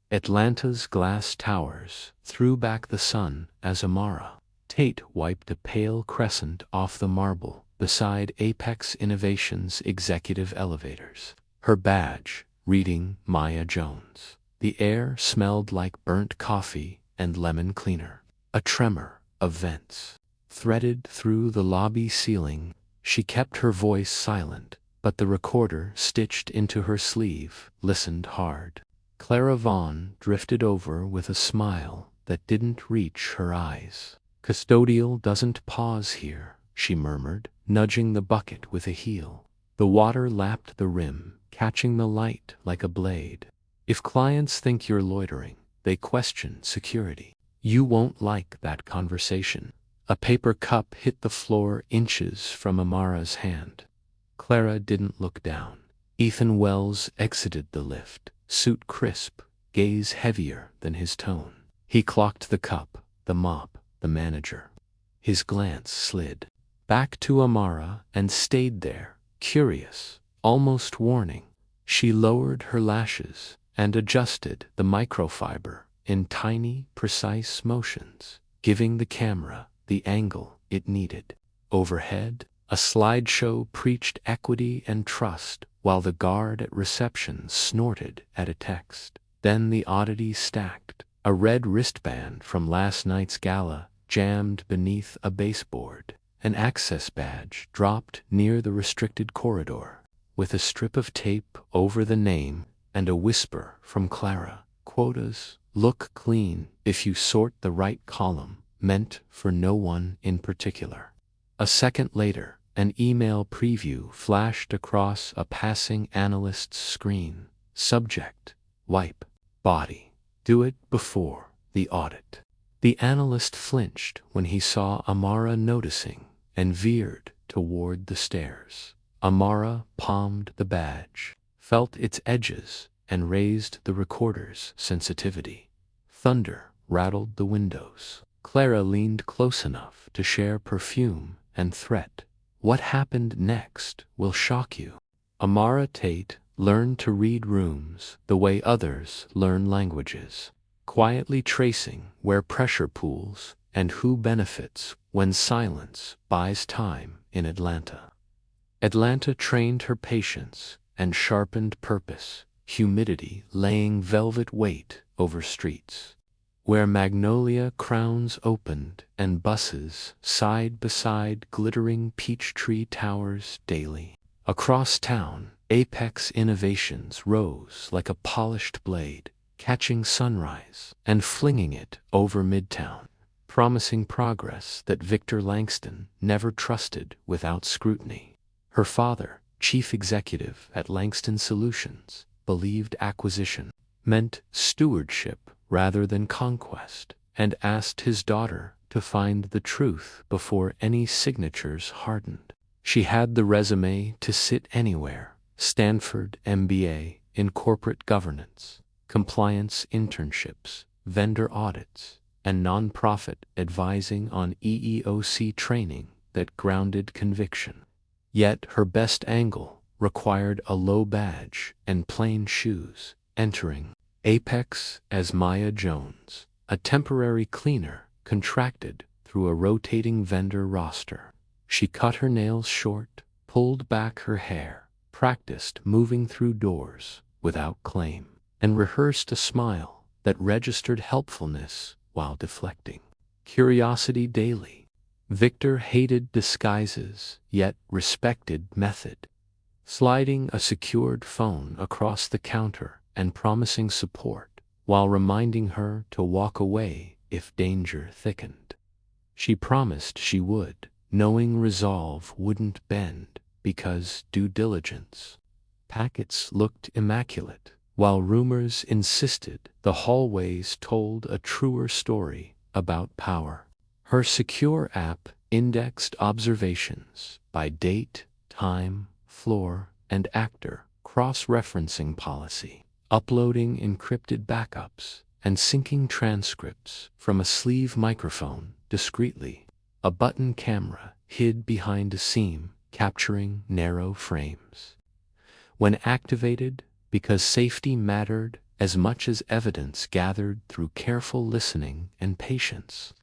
Atlanta's glass towers threw back the sun as Amara Tate wiped a pale crescent off the marble beside Apex Innovations' executive elevators. Her badge reading Maya Jones. The air smelled like burnt coffee and lemon cleaner. A tremor of vents threaded through the lobby ceiling. She kept her voice silent, but the recorder stitched into her sleeve listened hard. Clara Vaughn drifted over with a smile that didn't reach her eyes. "Custodial doesn't pause here," she murmured, nudging the bucket with a heel. The water lapped the rim, catching the light like a blade. "If clients think you're loitering, they question security. You won't like that conversation." A paper cup hit the floor inches from Amara's hand. Clara didn't look down. Ethan Wells exited the lift, suit crisp, gaze heavier than his tone. He clocked the cup, the mop, the manager. His glance slid back to Amara and stayed there, curious, almost warning. She lowered her lashes and adjusted the microfiber in tiny, precise motions, giving the camera the angle it needed. Overhead, a slideshow preached equity and trust while the guard at reception snorted at a text. Then the oddity stacked. A red wristband from last night's gala jammed beneath a baseboard. An access badge dropped near the restricted corridor, with a strip of tape over the name and a whisper from Clara. "Quotas look clean if you sort the right column, meant for no one in particular." A second later, an email preview flashed across a passing analyst's screen. Subject: wipe, body. Do it before the audit. The analyst flinched when he saw Amara noticing and veered toward the stairs. Amara palmed the badge, felt its edges, and raised the recorder's sensitivity. Thunder rattled the windows. Clara leaned close enough to share perfume and threat. "What happened next will shock you." Amara Tate learned to read rooms the way others learn languages, quietly tracing where pressure pools and who benefits when silence buys time in Atlanta. Atlanta trained her patience and sharpened purpose, humidity laying velvet weight over streets. Where magnolia crowns opened and buses side beside glittering Peachtree Towers daily. Across town, Apex Innovations rose like a polished blade, catching sunrise and flinging it over Midtown, promising progress that Victor Langston never trusted without scrutiny. Her father, chief executive at Langston Solutions, believed acquisition meant stewardship rather than conquest, and asked his daughter to find the truth before any signatures hardened. She had the resume to sit anywhere: Stanford MBA in corporate governance, compliance internships, vendor audits, and nonprofit advising on EEOC training that grounded conviction. Yet her best angle required a low badge and plain shoes, entering Apex as Maya Jones, a temporary cleaner contracted through a rotating vendor roster. She cut her nails short, pulled back her hair, practiced moving through doors without claim, and rehearsed a smile that registered helpfulness while deflecting. Curiosity daily. Victor hated disguises, yet respected method. Sliding a secured phone across the counter and promising support, while reminding her to walk away if danger thickened. She promised she would, knowing resolve wouldn't bend because due diligence. Packets looked immaculate, while rumors insisted the hallways told a truer story about power. Her secure app indexed observations by date, time, floor, and actor, cross-referencing policy, uploading encrypted backups, and syncing transcripts from a sleeve microphone discreetly. A button camera hid behind a seam, capturing narrow frames. When activated, because safety mattered, as much as evidence gathered through careful listening and patience.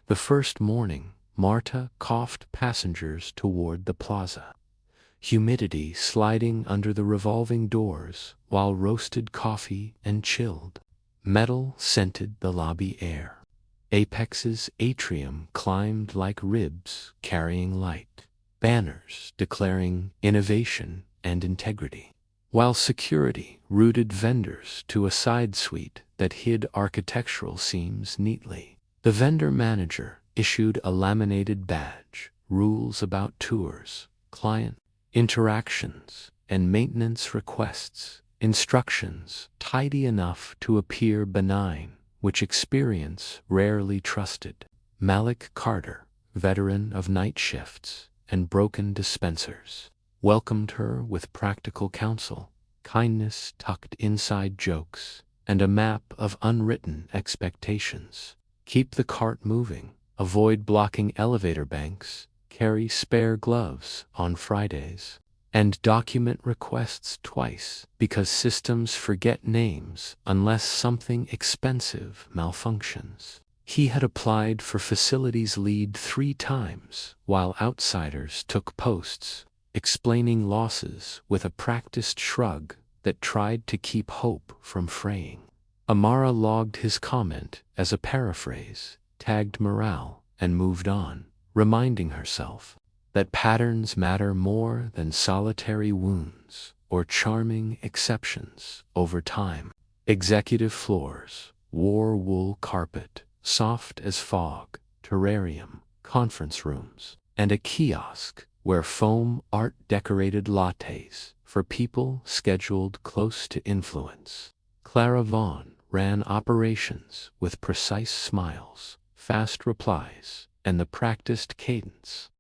The first morning, Marta coughed passengers toward the plaza, humidity sliding under the revolving doors while roasted coffee and chilled metal scented the lobby air. Apex's atrium climbed like ribs carrying light, banners declaring innovation and integrity, while security routed vendors to a side suite that hid architectural seams neatly. The vendor manager issued a laminated badge, rules about tours, client interactions, and maintenance requests, instructions tidy enough to appear benign, which experience rarely trusted. Malik Carter, veteran of night shifts and broken dispensers, welcomed her with practical counsel, kindness tucked inside jokes, and a map of unwritten expectations. Keep the cart moving, avoid blocking elevator banks, carry spare gloves on Fridays, and document requests twice because systems forget names unless something expensive malfunctions. He had applied for facilities lead 3 times while outsiders took posts, explaining losses with a practiced shrug that tried to keep hope from fraying. Amara logged his comment as a paraphrase, tagged morale, and moved on, reminding herself that patterns matter more than solitary wounds or charming exceptions over time. Executive floors, wore wool carpet, soft as fog, terrarium, conference rooms, and a kiosk where foam art decorated lattes for people scheduled close to influence. Clara Vaughn ran operations with precise smiles, fast replies, and the practiced cadence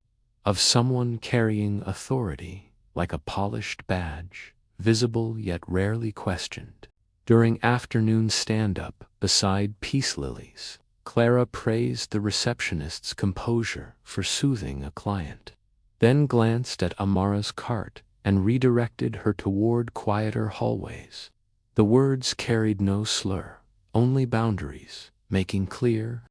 of someone carrying authority like a polished badge, visible yet rarely questioned. During afternoon stand-up beside peace lilies, Clara praised the receptionist's composure for soothing a client, then glanced at Amara's cart and redirected her toward quieter hallways. The words carried no slur, only boundaries, making clear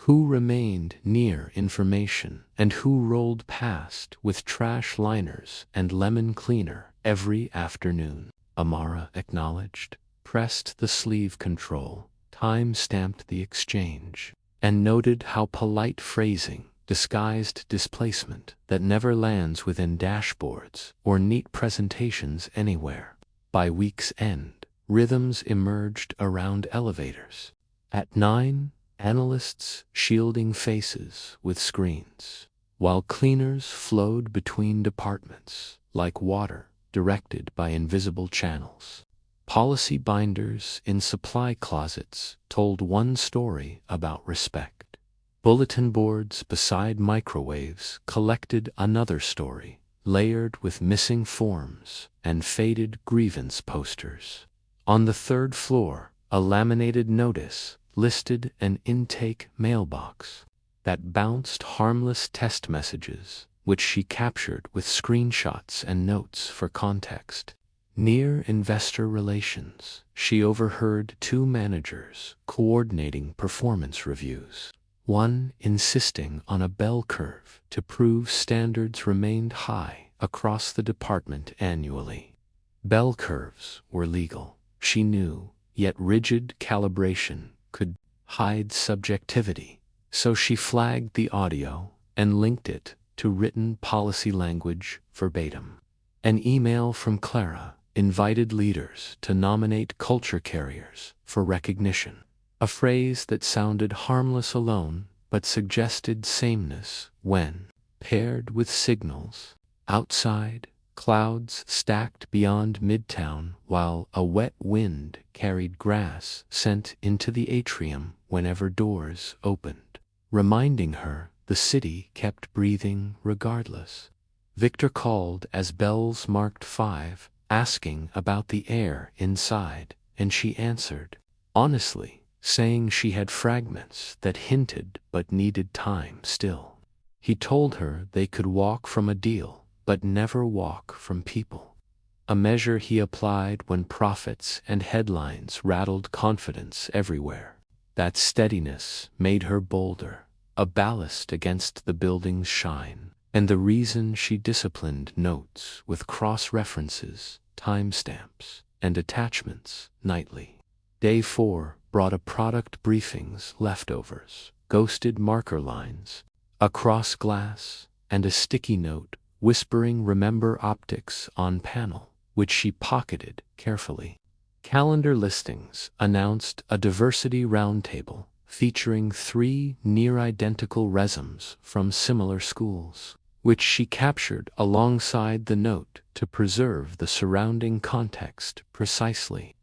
who remained near information and who rolled past with trash liners and lemon cleaner every afternoon. Amara acknowledged, pressed the sleeve control, time-stamped the exchange, and noted how polite phrasing disguised displacement that never lands within dashboards or neat presentations anywhere. By week's end, rhythms emerged around elevators. At 9, analysts shielding faces with screens, while cleaners flowed between departments like water directed by invisible channels. Policy binders in supply closets told one story about respect. Bulletin boards beside microwaves collected another story, layered with missing forms and faded grievance posters. On the 3rd floor, a laminated notice listed an intake mailbox that bounced harmless test messages, which she captured with screenshots and notes for context. Near investor relations, she overheard 2 managers coordinating performance reviews, one insisting on a bell curve to prove standards remained high across the department annually. Bell curves were legal, she knew, yet rigid calibration could hide subjectivity, so she flagged the audio and linked it to written policy language verbatim. An email from Clara invited leaders to nominate culture carriers for recognition, a phrase that sounded harmless alone but suggested sameness when paired with signals. Outside, clouds stacked beyond Midtown while a wet wind carried grass sent into the atrium whenever doors opened, reminding her the city kept breathing regardless. Victor called as bells marked 5, asking about the air inside, and she answered, honestly, saying she had fragments that hinted but needed time still. He told her they could walk from a deal, but never walk from people. a measure he applied when profits and headlines rattled confidence everywhere. That steadiness made her bolder, a ballast against the building's shine, and the reason she disciplined notes with cross-references, timestamps, and attachments nightly. Day 4 brought a product briefing's leftovers, ghosted marker lines, a cross glass, and a sticky note whispering "Remember optics" on panel, which she pocketed carefully. Calendar listings announced a diversity roundtable featuring 3 near-identical resumes from similar schools, which she captured alongside the note to preserve the surrounding context precisely.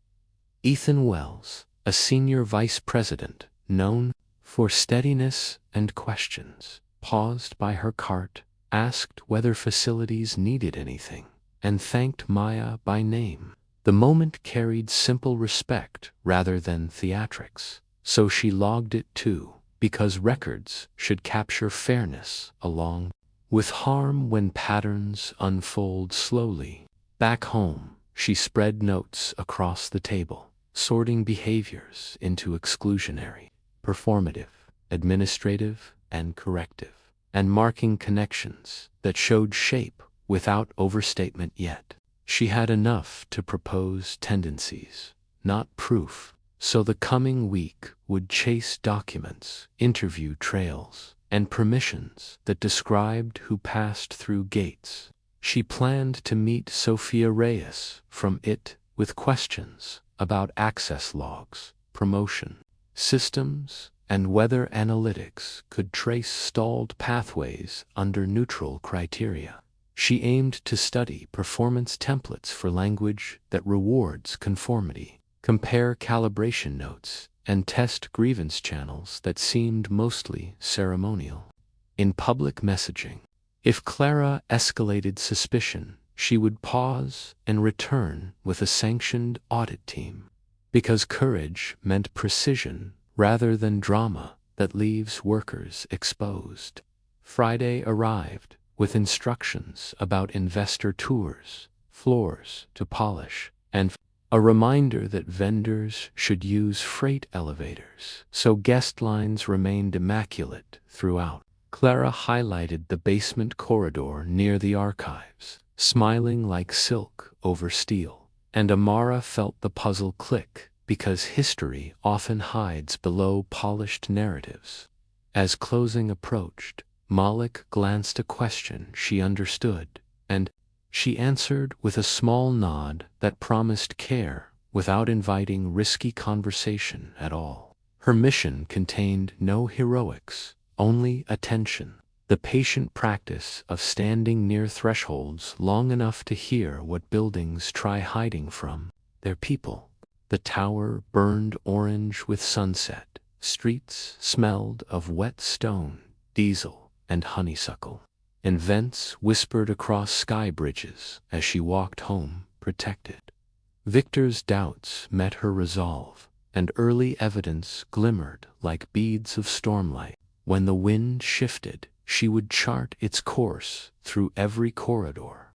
Ethan Wells, a senior vice president known for steadiness and questions, paused by her cart, asked whether facilities needed anything, and thanked Maya by name. The moment carried simple respect rather than theatrics, so she logged it too, because records should capture fairness along with harm when patterns unfold slowly. Back home, she spread notes across the table, sorting behaviors into exclusionary, performative, administrative, and corrective, and marking connections that showed shape without overstatement yet. She had enough to propose tendencies, not proof, so the coming week would chase documents, interview trails, and permissions that described who passed through gates. She planned to meet Sophia Reyes from IT with questions about access logs, promotion systems, and whether analytics could trace stalled pathways under neutral criteria. She aimed to study performance templates for language that rewards conformity, compare calibration notes, and test grievance channels that seemed mostly ceremonial. In public messaging, if Clara escalated suspicion, she would pause and return with a sanctioned audit team, because courage meant precision rather than drama that leaves workers exposed. Friday arrived with instructions about investor tours, floors to polish, and a reminder that vendors should use freight elevators, so guest lines remained immaculate throughout. Clara highlighted the basement corridor near the archives, smiling like silk over steel, and Amara felt the puzzle click because history often hides below polished narratives. As closing approached, Malik glanced a question she understood, and she answered with a small nod that promised care without inviting risky conversation at all. Her mission contained no heroics, only attention, the patient practice of standing near thresholds long enough to hear what buildings try hiding from their people. The tower burned orange with sunset, streets smelled of wet stone, diesel, and honeysuckle, and vents whispered across sky bridges as she walked home protected. Victor's doubts met her resolve, and early evidence glimmered like beads of stormlight. When the wind shifted, she would chart its course through every corridor.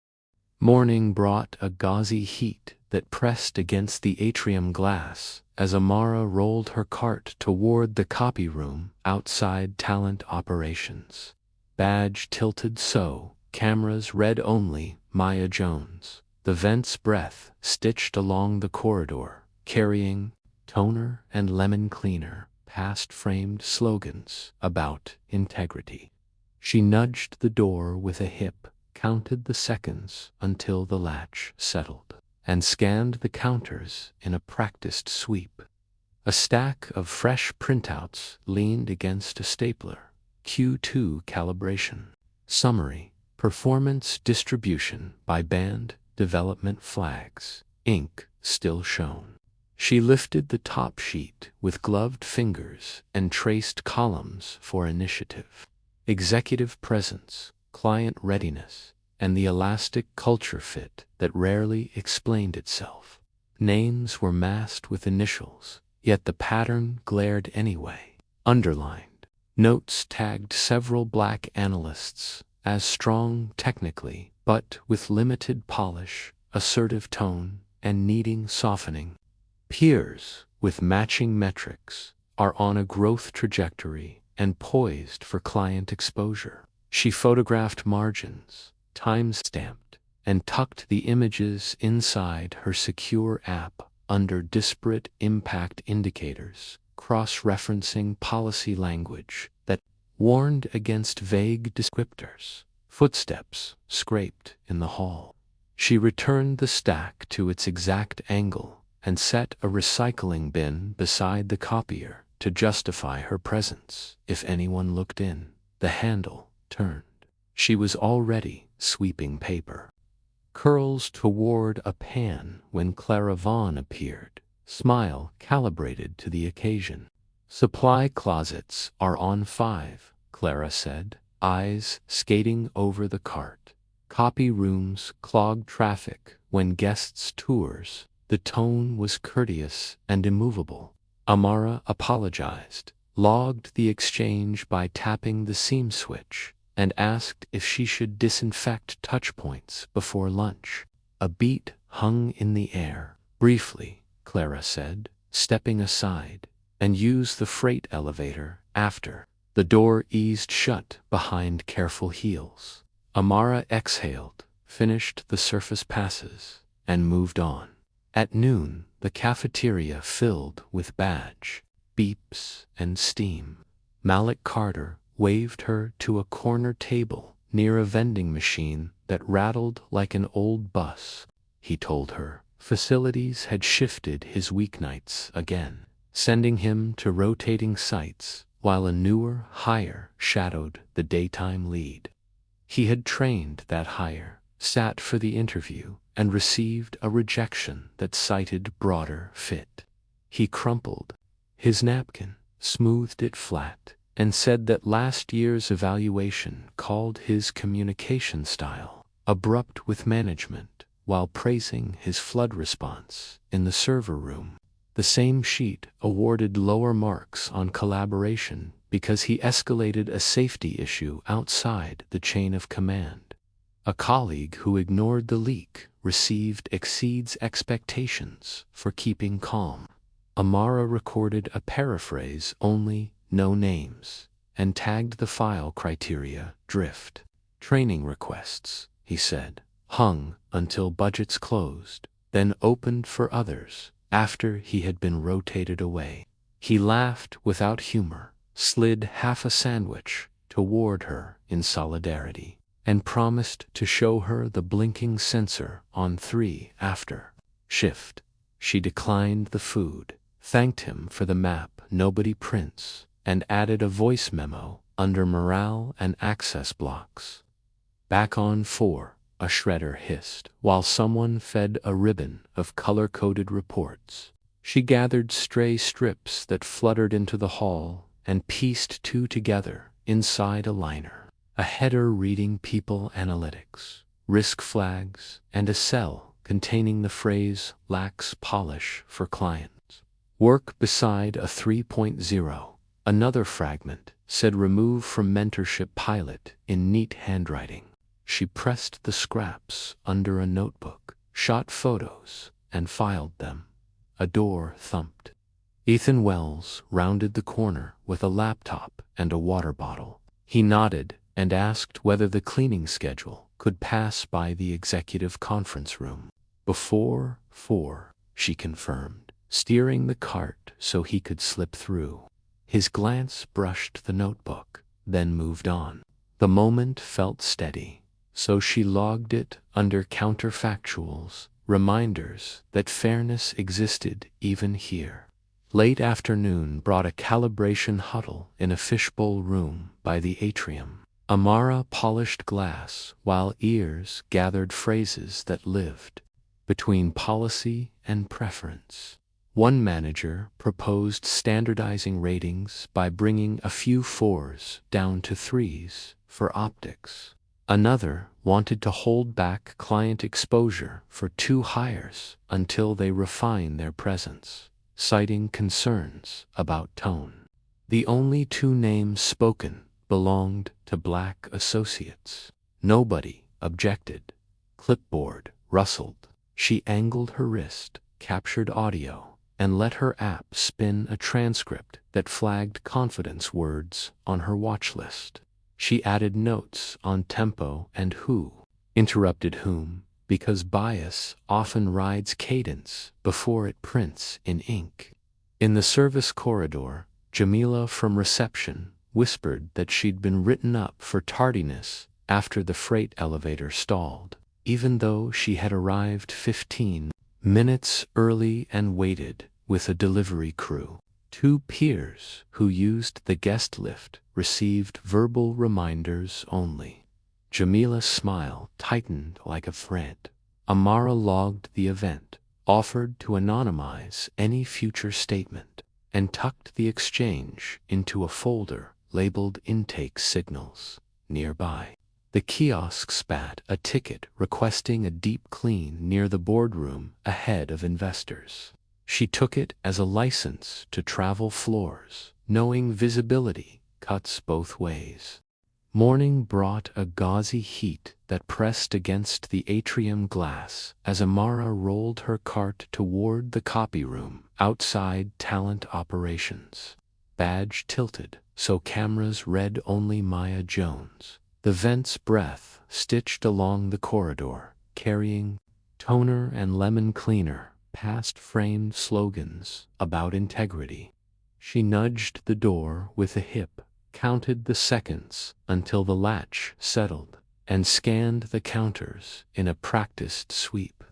Morning brought a gauzy heat that pressed against the atrium glass as Amara rolled her cart toward the copy room outside talent operations. Badge tilted so, cameras read only Maya Jones. The vent's breath stitched along the corridor, carrying toner and lemon cleaner past framed slogans about integrity. She nudged the door with a hip, counted the seconds until the latch settled, and scanned the counters in a practiced sweep. A stack of fresh printouts leaned against a stapler. Q2 calibration. Summary: performance distribution by band, development flags, ink still shown. She lifted the top sheet with gloved fingers and traced columns for initiative, executive presence, client readiness, and the elastic culture fit that rarely explained itself. Names were masked with initials, yet the pattern glared anyway. Underlined. Notes tagged several black analysts as strong technically, but with limited polish assertive tone, and needing softening. Peers, with matching metrics, are on a growth trajectory and poised for client exposure. She photographed margins, time-stamped, and tucked the images inside her secure app under disparate impact indicators, cross-referencing policy language that warned against vague descriptors. Footsteps scraped in the hall. She returned the stack to its exact angle and set a recycling bin beside the copier to justify her presence if anyone looked in. The handle turned. She was already sweeping paper. Curls toward a pan when Clara Vaughn appeared, smile calibrated to the occasion. Supply closets are on 5, Clara said, eyes skating over the cart. Copy rooms clog traffic when guests tours. The tone was courteous and immovable. Amara apologized, logged the exchange by tapping the seam switch, and asked if she should disinfect touchpoints before lunch. A beat hung in the air. Briefly, Clara said, stepping aside, and use the freight elevator after. The door eased shut behind careful heels. Amara exhaled, finished the surface passes, and moved on. At noon, the cafeteria filled with badge, beeps, and steam. Malik Carter waved her to a corner table near a vending machine that rattled like an old bus. He told her facilities had shifted his weeknights again, sending him to rotating sites while a newer hire shadowed the daytime lead. He had trained that hire, sat for the interview, and received a rejection that cited broader fit. He crumpled his napkin, smoothed it flat, and said that last year's evaluation called his communication style abrupt with management, while praising his flood response in the server room. The same sheet awarded lower marks on collaboration because he escalated a safety issue outside the chain of command. A colleague who ignored the leak received exceeds expectations for keeping calm. Amara recorded a paraphrase only, no names, and tagged the file criteria drift. Training requests, he said, hung until budgets closed, then opened for others after he had been rotated away. He laughed without humor, slid half a sandwich toward her in solidarity, and promised to show her the blinking sensor on 3 after shift. She declined the food, thanked him for the map nobody prints, and added a voice memo under morale and access blocks. Back on 4, a shredder hissed, while someone fed a ribbon of color-coded reports. She gathered stray strips that fluttered into the hall and pieced 2 together inside a liner. A header reading people analytics, risk flags, and a cell containing the phrase lacks polish for clients. Work beside a 3.0. Another fragment said remove from mentorship pilot in neat handwriting. She pressed the scraps under a notebook, shot photos, and filed them. A door thumped. Ethan Wells rounded the corner with a laptop and a water bottle. He nodded and asked whether the cleaning schedule could pass by the executive conference room. Before 4, she confirmed, steering the cart so he could slip through. His glance brushed the notebook, then moved on. The moment felt steady, so she logged it under counterfactuals, reminders that fairness existed even here. Late afternoon brought a calibration huddle in a fishbowl room by the atrium. Amara polished glass while ears gathered phrases that lived between policy and preference. One manager proposed standardizing ratings by bringing a few 4s down to 3s for optics. Another wanted to hold back client exposure for 2 hires until they refine their presence, citing concerns about tone. The only 2 names spoken belonged to black associates. Nobody objected. Clipboard rustled. She angled her wrist, captured audio, and let her app spin a transcript that flagged confidence words on her watch list. She added notes on tempo and who interrupted whom, because bias often rides cadence before it prints in ink. In the service corridor, Jamila from reception whispered that she'd been written up for tardiness after the freight elevator stalled, even though she had arrived 15 minutes early and waited with a delivery crew. Two peers who used the guest lift received verbal reminders only. Jamila's smile tightened like a thread. Amara logged the event, offered to anonymize any future statement, and tucked the exchange into a folder labeled Intake Signals nearby. The kiosk spat a ticket requesting a deep clean near the boardroom ahead of investors. She took it as a license to travel floors, knowing visibility cuts both ways. Morning brought a gauzy heat that pressed against the atrium glass as Amara rolled her cart toward the copy room outside talent operations. Badge tilted, so cameras read only Maya Jones. The vent's breath stitched along the corridor, carrying toner and lemon cleaner past framed slogans about integrity. She nudged the door with a hip, counted the seconds until the latch settled, and scanned the counters in a practiced sweep.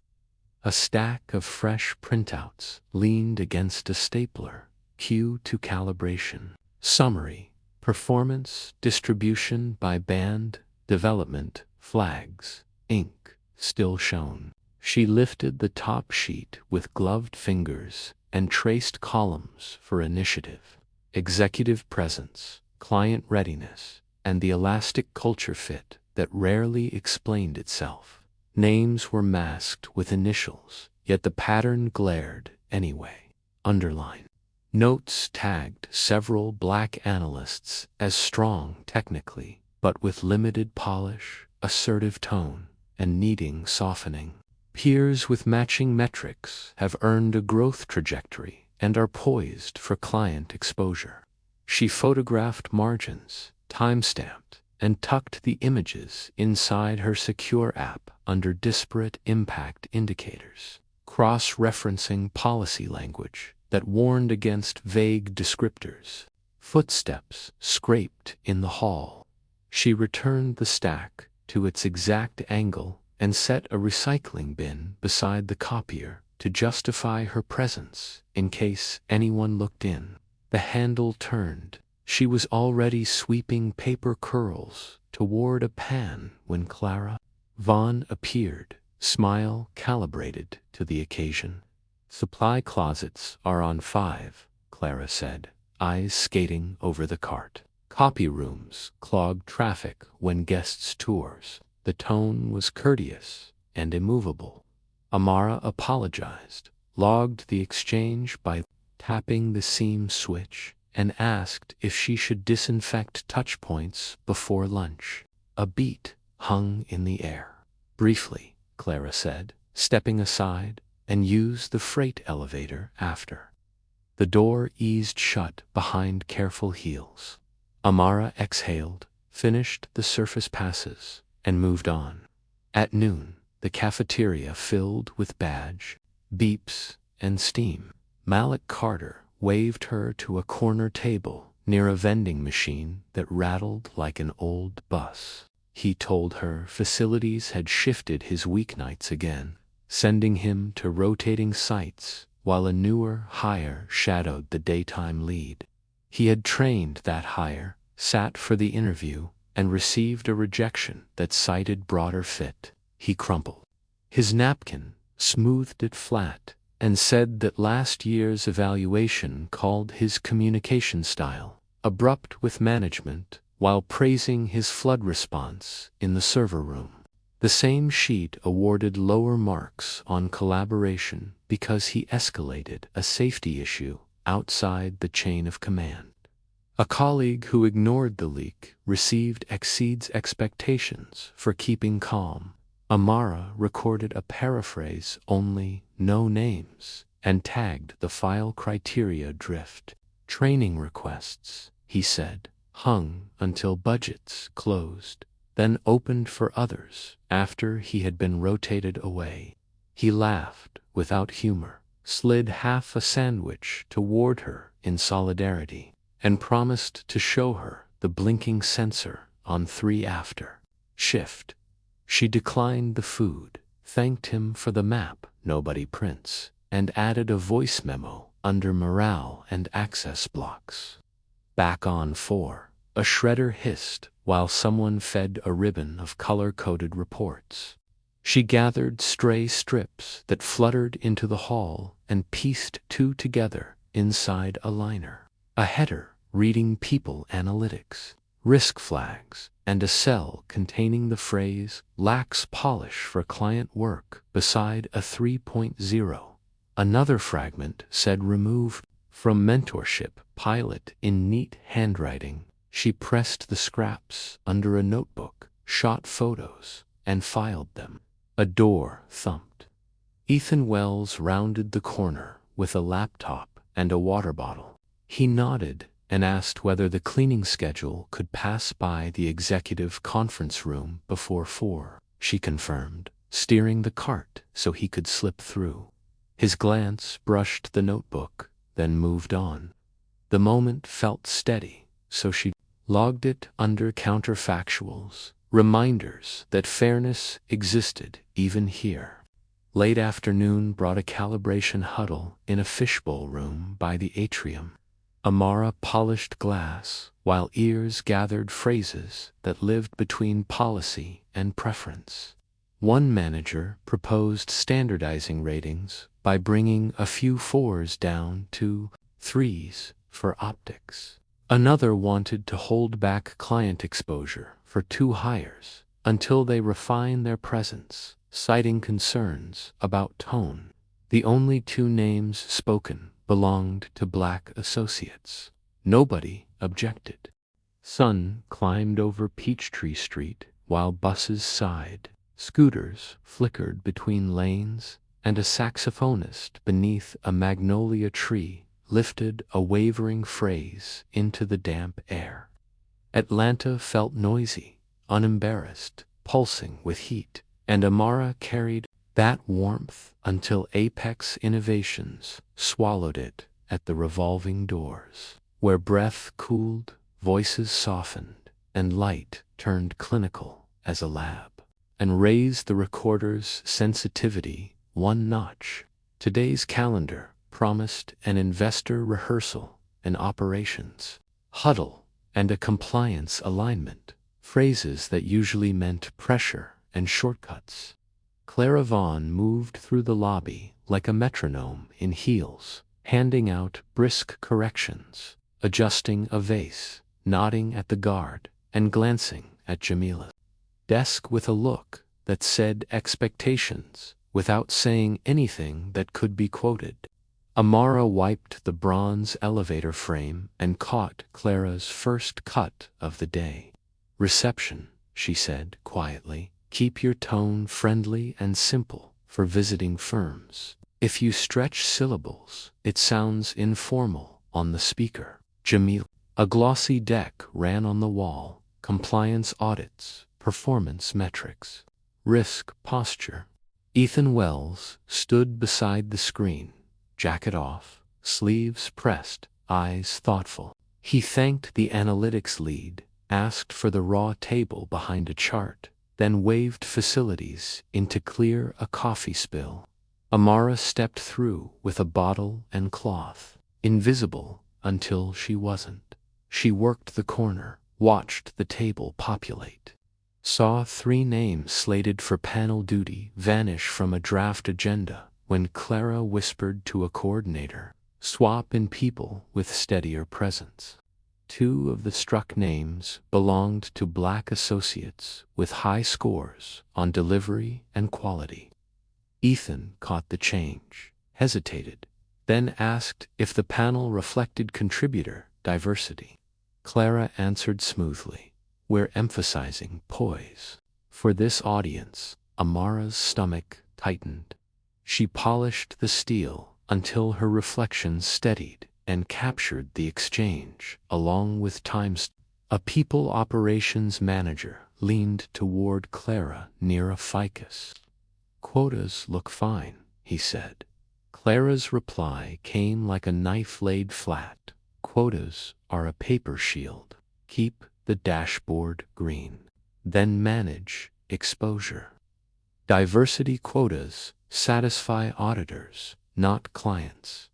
A stack of fresh printouts leaned against a stapler, cue to calibration. Summary: performance, distribution by band, development, flags, ink, still shown. She lifted the top sheet with gloved fingers and traced columns for initiative, executive presence, client readiness, and the elastic culture fit that rarely explained itself. Names were masked with initials, yet the pattern glared anyway. Underline. Notes tagged several black analysts as strong technically, but with limited polish, assertive tone, and needing softening. Peers with matching metrics have earned a growth trajectory and are poised for client exposure. She photographed margins, time-stamped, and tucked the images inside her secure app under disparate impact indicators, cross-referencing policy language that warned against vague descriptors. Footsteps scraped in the hall. She returned the stack to its exact angle and set a recycling bin beside the copier to justify her presence in case anyone looked in. The handle turned. She was already sweeping paper curls toward a pan when Clara Vaughn appeared, smile calibrated to the occasion. "Supply closets are on 5, Clara said, eyes skating over the cart. Copy rooms clog traffic when guests tours." The tone was courteous and immovable. Amara apologized, logged the exchange by tapping the seam switch, and asked if she should disinfect touch points before lunch. A beat hung in the air. "Briefly," Clara said, stepping aside, "and use the freight elevator after." The door eased shut behind careful heels. Amara exhaled, finished the surface passes, and moved on. At noon, the cafeteria filled with badge, beeps, and steam. Malik Carter waved her to a corner table near a vending machine that rattled like an old bus. He told her facilities had shifted his weeknights again, sending him to rotating sites while a newer hire shadowed the daytime lead. He had trained that hire, sat for the interview, and received a rejection that cited broader fit. He crumpled his napkin, smoothed it flat, and said that last year's evaluation called his communication style abrupt with management while praising his flood response in the server room. The same sheet awarded lower marks on collaboration because he escalated a safety issue outside the chain of command. A colleague who ignored the leak received exceeds expectations for keeping calm. Amara recorded a paraphrase only, no names, and tagged the file criteria drift. Training requests, he said, hung until budgets closed, then opened for others after he had been rotated away. He laughed without humor, slid half a sandwich toward her in solidarity, and promised to show her the blinking sensor on 3 after shift. She declined the food, thanked him for the map nobody prints, and added a voice memo under morale and access blocks. Back on 4, a shredder hissed while someone fed a ribbon of color-coded reports. She gathered stray strips that fluttered into the hall and pieced 2 together inside a liner. A header reading people analytics, risk flags, and a cell containing the phrase lacks polish for client work beside a 3.0. Another fragment said removed from mentorship pilot in neat handwriting. She pressed the scraps under a notebook, shot photos, and filed them. A door thumped. Ethan Wells rounded the corner with a laptop and a water bottle. He nodded and asked whether the cleaning schedule could pass by the executive conference room before 4. She confirmed, steering the cart so he could slip through. His glance brushed the notebook, then moved on. The moment felt steady, so she logged it under counterfactuals, reminders that fairness existed even here. Late afternoon brought a calibration huddle in a fishbowl room by the atrium. Amara polished glass, while ears gathered phrases that lived between policy and preference. One manager proposed standardizing ratings by bringing a few 4s down to 3s for optics. Another wanted to hold back client exposure for 2 hires until they refine their presence, citing concerns about tone. The only 2 names spoken belonged to black associates. Nobody objected. Sun climbed over Peachtree Street while buses sighed, scooters flickered between lanes, and a saxophonist beneath a magnolia tree lifted a wavering phrase into the damp air. Atlanta felt noisy, unembarrassed, pulsing with heat, and Amara carried that warmth until Apex Innovations swallowed it at the revolving doors, where breath cooled, voices softened, and light turned clinical as a lab, and raised the recorder's sensitivity 1 notch. Today's calendar promised an investor rehearsal, an operations huddle, and a compliance alignment, phrases that usually meant pressure and shortcuts. Clara Vaughn moved through the lobby like a metronome in heels, handing out brisk corrections, adjusting a vase, nodding at the guard, and glancing at Jamila's desk with a look that said expectations without saying anything that could be quoted. Amara wiped the bronze elevator frame and caught Clara's first cut of the day. "Reception," she said quietly. "Keep your tone friendly and simple for visiting firms. If you stretch syllables, it sounds informal on the speaker." Jamil. A glossy deck ran on the wall, compliance audits, performance metrics, risk posture. Ethan Wells stood beside the screen, jacket off, sleeves pressed, eyes thoughtful. He thanked the analytics lead, asked for the raw table behind a chart, then waved facilities in to clear a coffee spill. Amara stepped through with a bottle and cloth, invisible until she wasn't. She worked the corner, watched the table populate, saw 3 names slated for panel duty vanish from a draft agenda when Clara whispered to a coordinator, "Swap in people with steadier presence." 2 of the struck names belonged to black associates with high scores on delivery and quality. Ethan caught the change, hesitated, then asked if the panel reflected contributor diversity. Clara answered smoothly, "We're emphasizing poise. For this audience, Amara's stomach tightened. She polished the steel until her reflection steadied and captured the exchange, along with times. A people operations manager leaned toward Clara near a ficus. "Quotas look fine," he said. Clara's reply came like a knife laid flat. "Quotas are a paper shield. Keep the dashboard green. Then manage exposure. Diversity quotas satisfy auditors, not clients."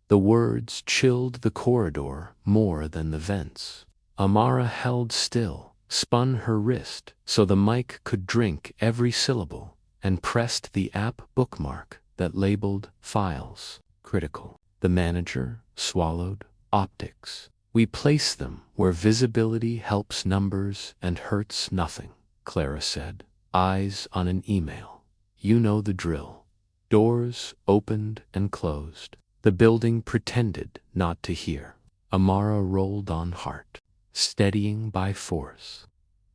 The words chilled the corridor more than the vents. Amara held still, spun her wrist so the mic could drink every syllable, and pressed the app bookmark that labeled files critical. The manager swallowed. "Optics. We place them where visibility helps numbers and hurts nothing," Clara said, eyes on an email. "You know the drill." Doors opened and closed. The building pretended not to hear. Amara rolled on heart, steadying by force.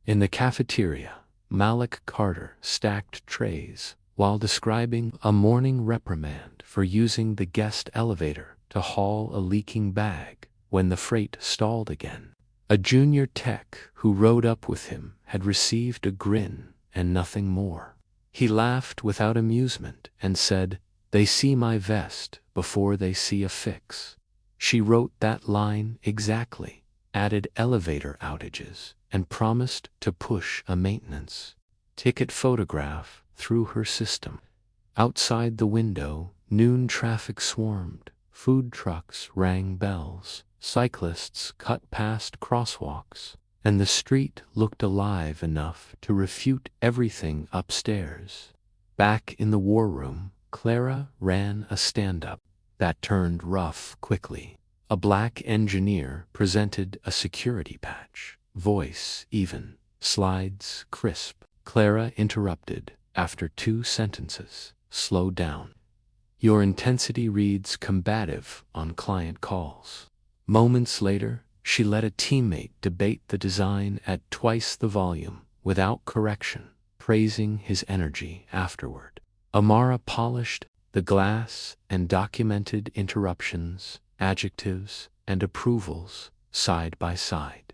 In the cafeteria, Malik Carter stacked trays while describing a morning reprimand for using the guest elevator to haul a leaking bag when the freight stalled again. A junior tech who rode up with him had received a grin and nothing more. He laughed without amusement and said, "They see my vest before they see a fix." She wrote that line exactly, added elevator outages, and promised to push a maintenance ticket photograph through her system. Outside the window, noon traffic swarmed. Food trucks rang bells, cyclists cut past crosswalks, and the street looked alive enough to refute everything upstairs. Back in the war room, Clara ran a stand-up that turned rough quickly. A black engineer presented a security patch, voice even, slides crisp. Clara interrupted after 2 sentences. "Slow down. Your intensity reads combative on client calls." Moments later, she let a teammate debate the design at twice the volume, without correction, praising his energy afterward. Amara polished the glass and documented interruptions, adjectives, and approvals side by side.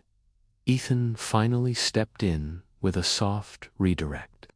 Ethan finally stepped in with a soft redirect.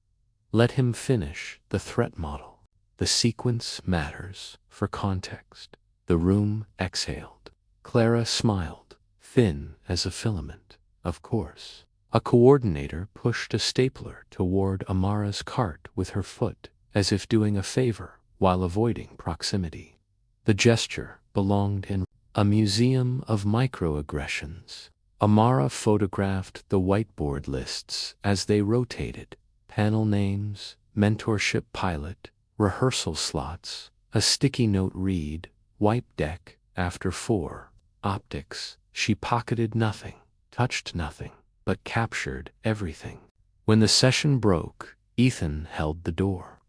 Let him finish the threat model. The sequence matters for context. The room exhaled. Clara smiled, thin as a filament. "Of course." A coordinator pushed a stapler toward Amara's cart with her foot, as if doing a favor while avoiding proximity. The gesture belonged in a museum of microaggressions. Amara photographed the whiteboard lists as they rotated: panel names, mentorship pilot, rehearsal slots, a sticky note read, wipe deck after 4, optics. She pocketed nothing, touched nothing, but captured everything. When the session broke, Ethan held the door.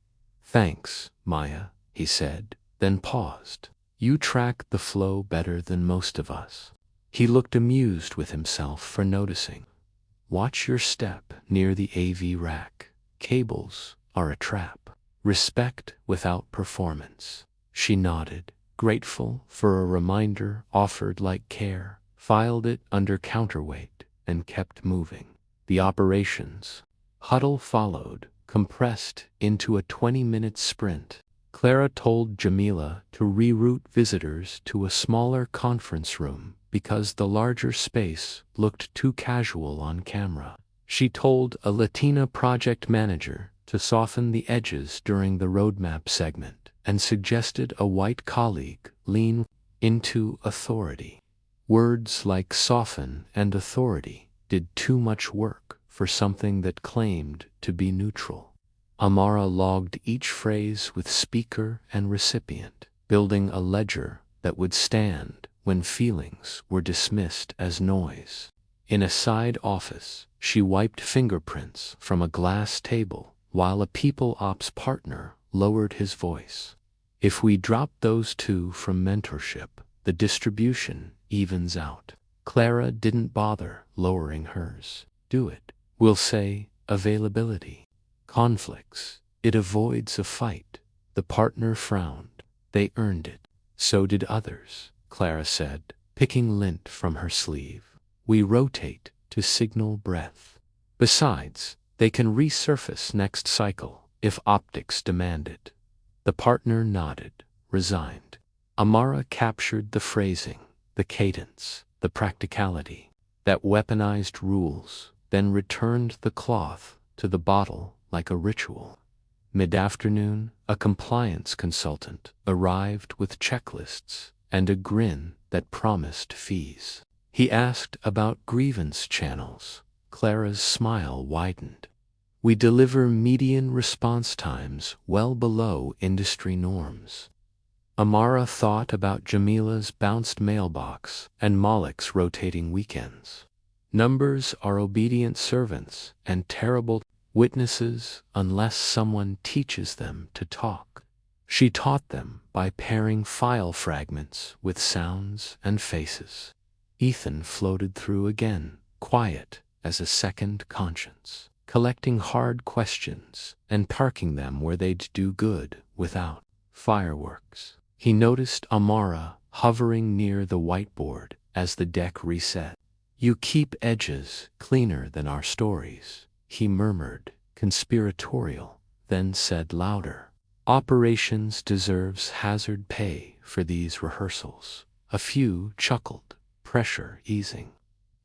"Thanks, Maya," he said, then paused. "You track the flow better than most of us." He looked amused with himself for noticing. "Watch your step near the AV rack. Cables are a trap. Respect without performance." She nodded, grateful for a reminder offered like care, filed it under counterweight, and kept moving. The operations huddle followed, compressed into a 20-minute sprint. Clara told Jamila to reroute visitors to a smaller conference room because the larger space looked too casual on camera. She told a Latina project manager to soften the edges during the roadmap segment and suggested a white colleague lean into authority. Words like soften and authority did too much work for something that claimed to be neutral. Amara logged each phrase with speaker and recipient, building a ledger that would stand when feelings were dismissed as noise. In a side office, she wiped fingerprints from a glass table while a people ops partner lowered his voice. "If we drop those 2 from mentorship, the distribution evens out." Clara didn't bother lowering hers. "Do it. We'll say availability. Conflicts It avoids a fight. The partner frowned. They earned it. So did others, Clara said, picking lint from her sleeve. We rotate to signal breath. Besides, they can resurface next cycle if optics demand it. The partner nodded, resigned. Amara captured the phrasing, the cadence, the practicality, that weaponized rules, then returned the cloth to the bottle like a ritual. Mid-afternoon, a compliance consultant arrived with checklists and a grin that promised fees. He asked about grievance channels. Clara's smile widened. We deliver median response times well below industry norms. Amara thought about Jamila's bounced mailbox and Malik's rotating weekends. Numbers are obedient servants and terrible witnesses unless someone teaches them to talk. She taught them by pairing file fragments with sounds and faces. Ethan floated through again, quiet as a second conscience, collecting hard questions and parking them where they'd do good without fireworks. He noticed Amara hovering near the whiteboard as the deck reset. You keep edges cleaner than our stories, he murmured, conspiratorial, then said louder. Operations deserves hazard pay for these rehearsals. A few chuckled, pressure easing.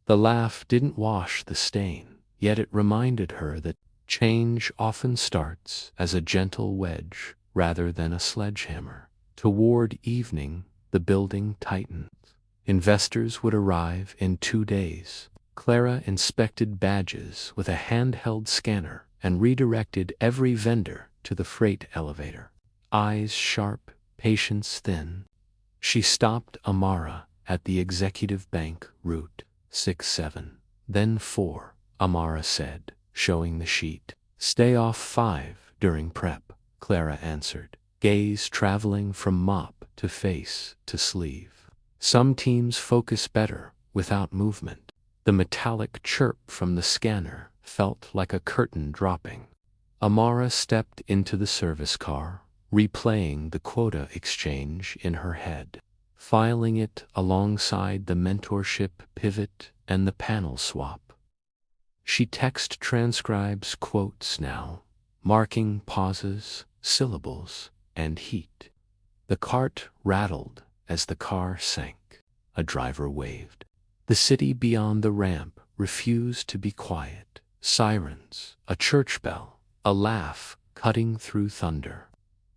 The laugh didn't wash the stain, yet it reminded her that change often starts as a gentle wedge rather than a sledgehammer. Toward evening, the building tightened. Investors would arrive in 2 days. Clara inspected badges with a handheld scanner and redirected every vendor to the freight elevator. Eyes sharp, patience thin. She stopped Amara at the Executive Bank route 67. Then 4, Amara said, showing the sheet. Stay off 5 during prep, Clara answered, gaze traveling from mop to face to sleeve. Some teams focus better without movement. The metallic chirp from the scanner felt like a curtain dropping. Amara stepped into the service car, replaying the quota exchange in her head, filing it alongside the mentorship pivot and the panel swap. She text transcribes quotes now, marking pauses, syllables, and heat. The cart rattled as the car sank. A driver waved. The city beyond the ramp refused to be quiet. Sirens, a church bell, a laugh cutting through thunder.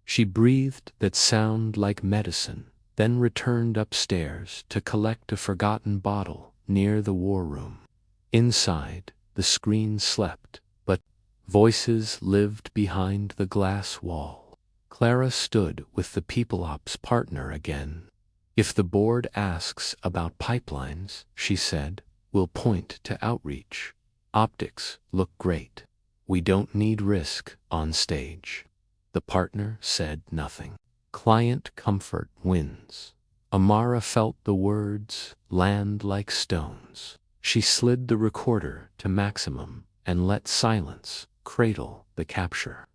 She breathed that sound like medicine, then returned upstairs to collect a forgotten bottle near the war room. Inside, the screen slept, but voices lived behind the glass wall. Clara stood with the People Ops partner again. If the board asks about pipelines, she said, we'll point to outreach. Optics look great. We don't need risk on stage. The partner said nothing. Client comfort wins. Amara felt the words land like stones. She slid the recorder to maximum and let silence cradle the capture.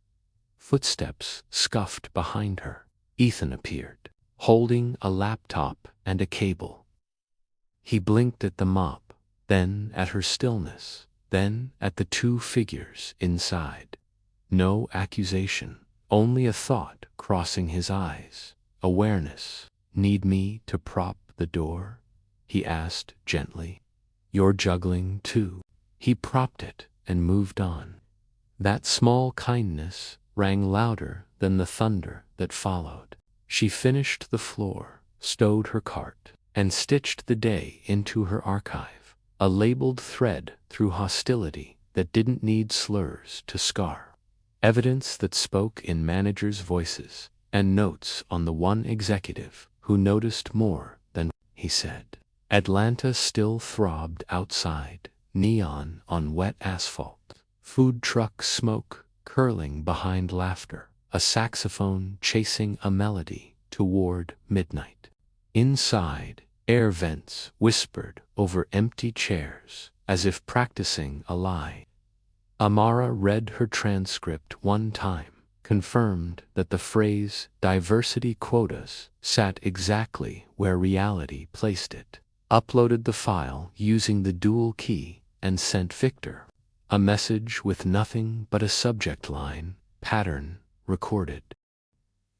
Footsteps scuffed behind her. Ethan appeared, holding a laptop and a cable. He blinked at the mop, then at her stillness, then at the 2 figures inside. No accusation, only a thought crossing his eyes. Awareness. Need me to prop the door? He asked gently. You're juggling too. He propped it and moved on. That small kindness rang louder than the thunder that followed. She finished the floor, stowed her cart, and stitched the day into her archive, a labeled thread through hostility that didn't need slurs to scar. Evidence that spoke in managers' voices, and notes on the one executive who noticed more than he said. Atlanta still throbbed outside, neon on wet asphalt, food truck smoke curling behind laughter, a saxophone chasing a melody toward midnight. Inside, air vents whispered over empty chairs, as if practicing a lie. Amara read her transcript one time, confirmed that the phrase diversity quotas sat exactly where reality placed it. Uploaded the file using the dual key and sent Victor a message with nothing but a subject line, pattern recorded.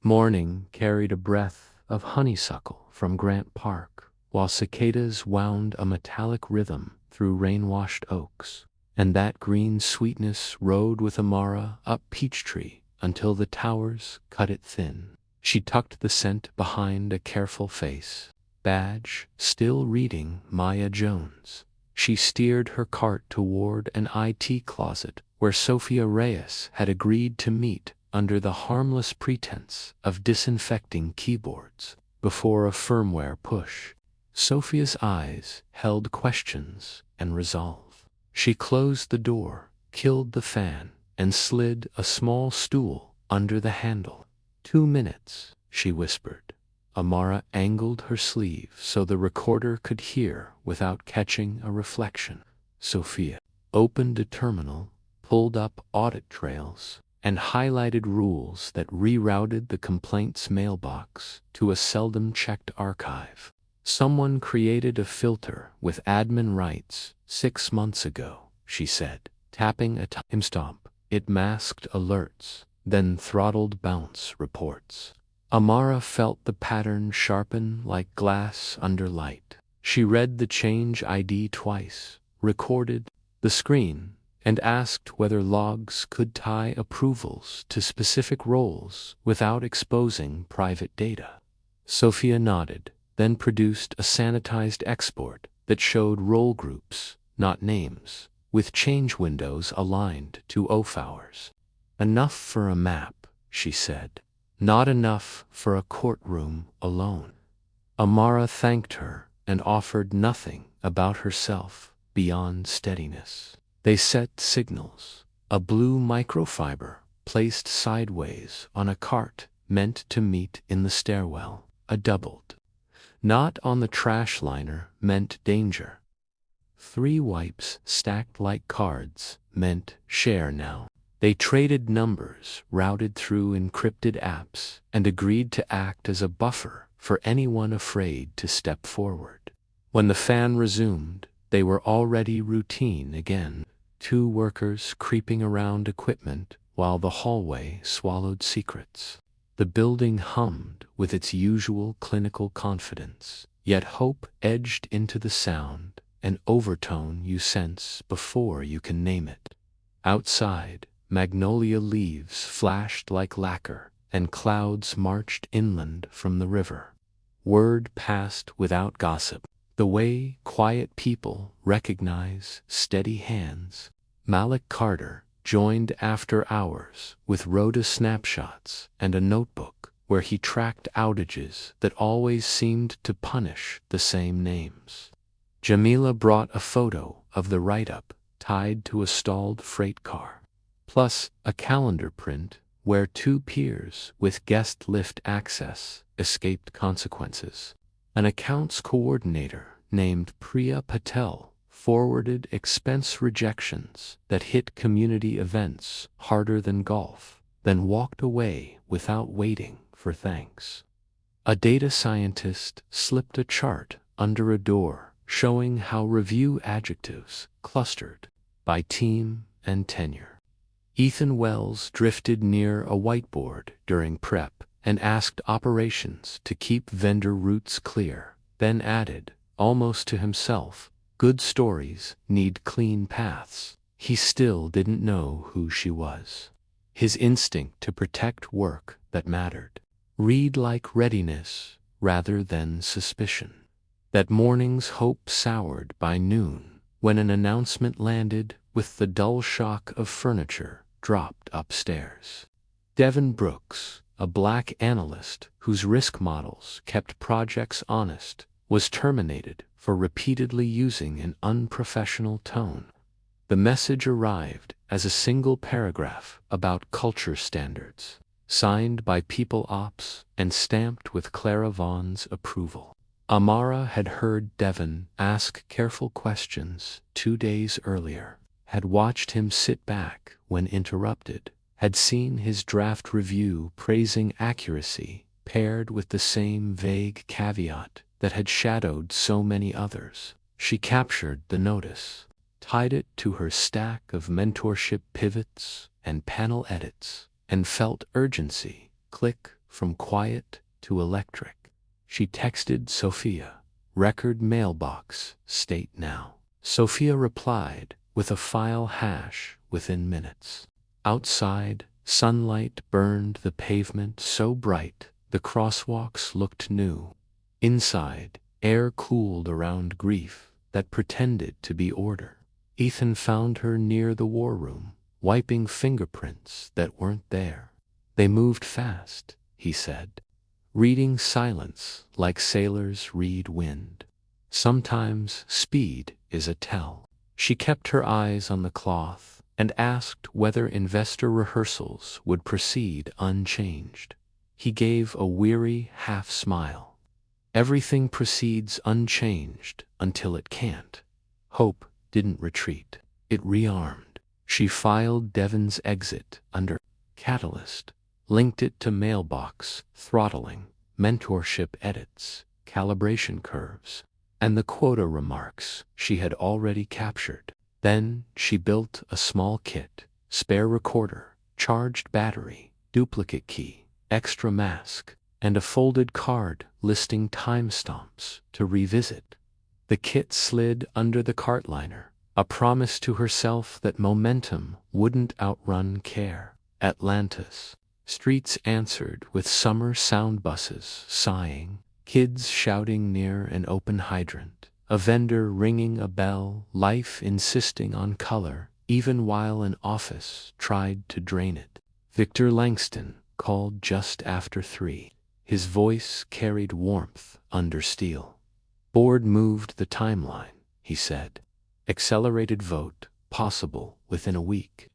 Morning carried a breath of honeysuckle from Grant Park, while cicadas wound a metallic rhythm through rain-washed oaks, and that green sweetness rode with Amara up Peachtree until the towers cut it thin. She tucked the scent behind a careful face. Badge still reading Maya Jones. She steered her cart toward an IT closet where Sophia Reyes had agreed to meet under the harmless pretense of disinfecting keyboards before a firmware push. Sophia's eyes held questions and resolve. She closed the door, killed the fan, and slid a small stool under the handle. 2 minutes, she whispered. Amara angled her sleeve so the recorder could hear without catching a reflection. Sophia opened a terminal, pulled up audit trails, and highlighted rules that rerouted the complaint's mailbox to a seldom-checked archive. Someone created a filter with admin rights 6 months ago, she said, tapping a timestamp. It masked alerts, then throttled bounce reports. Amara felt the pattern sharpen like glass under light. She read the change ID twice, recorded the screen, and asked whether logs could tie approvals to specific roles without exposing private data. Sophia nodded, then produced a sanitized export that showed role groups, not names, with change windows aligned to off hours. Enough for a map, she said. Not enough for a courtroom alone. Amara thanked her and offered nothing about herself beyond steadiness. They set signals, a blue microfiber placed sideways on a cart meant to meet in the stairwell, a doubled. Not on the trash liner meant danger. 3 wipes stacked like cards meant share now. They traded numbers routed through encrypted apps and agreed to act as a buffer for anyone afraid to step forward. When the fan resumed, they were already routine again. 2 workers creeping around equipment while the hallway swallowed secrets. The building hummed with its usual clinical confidence, yet hope edged into the sound, an overtone you sense before you can name it. Outside, magnolia leaves flashed like lacquer, and clouds marched inland from the river. Word passed without gossip, the way quiet people recognize steady hands. Malik Carter joined after hours with Rhoda snapshots and a notebook where he tracked outages that always seemed to punish the same names. Jamila brought a photo of the write-up tied to a stalled freight car, plus a calendar print where 2 peers with guest lift access escaped consequences. An accounts coordinator named Priya Patel forwarded expense rejections that hit community events harder than golf, then walked away without waiting for thanks. A data scientist slipped a chart under a door showing how review adjectives clustered by team and tenure. Ethan Wells drifted near a whiteboard during prep and asked operations to keep vendor routes clear, then added, almost to himself, good stories need clean paths. He still didn't know who she was. His instinct to protect work that mattered. Read like readiness rather than suspicion. That morning's hope soured by noon when an announcement landed with the dull shock of furniture dropped upstairs. Devin Brooks, a black analyst whose risk models kept projects honest, was terminated for repeatedly using an unprofessional tone. The message arrived as a single paragraph about culture standards, signed by People Ops and stamped with Clara Vaughn's approval. Amara had heard Devin ask careful questions 2 days earlier, had watched him sit back when interrupted, had seen his draft review praising accuracy paired with the same vague caveat that had shadowed so many others. She captured the notice, tied it to her stack of mentorship pivots and panel edits, and felt urgency click from quiet to electric. She texted Sophia, "Record mailbox, state now." Sophia replied with a file hash within minutes. Outside, sunlight burned the pavement so bright the crosswalks looked new. Inside, air cooled around grief that pretended to be order. Ethan found her near the war room, wiping fingerprints that weren't there. "They moved fast," he said, reading silence like sailors read wind. Sometimes speed is a tell. She kept her eyes on the cloth and asked whether investor rehearsals would proceed unchanged. He gave a weary half-smile. "Everything proceeds unchanged until it can't." Hope didn't retreat. It rearmed. She filed Devon's exit under Catalyst, linked it to mailbox, throttling, mentorship edits, calibration curves, and the quota remarks she had already captured. Then she built a small kit: spare recorder, charged battery, duplicate key, extra mask, and a folded card listing timestamps to revisit. The kit slid under the cartliner, a promise to herself that momentum wouldn't outrun care. Atlantis. Streets answered with summer sound buses sighing, kids shouting near an open hydrant, a vendor ringing a bell, life insisting on color, even while an office tried to drain it. Victor Langston called just after 3. His voice carried warmth under steel. "Board moved the timeline," he said. "Accelerated vote, possible within a week.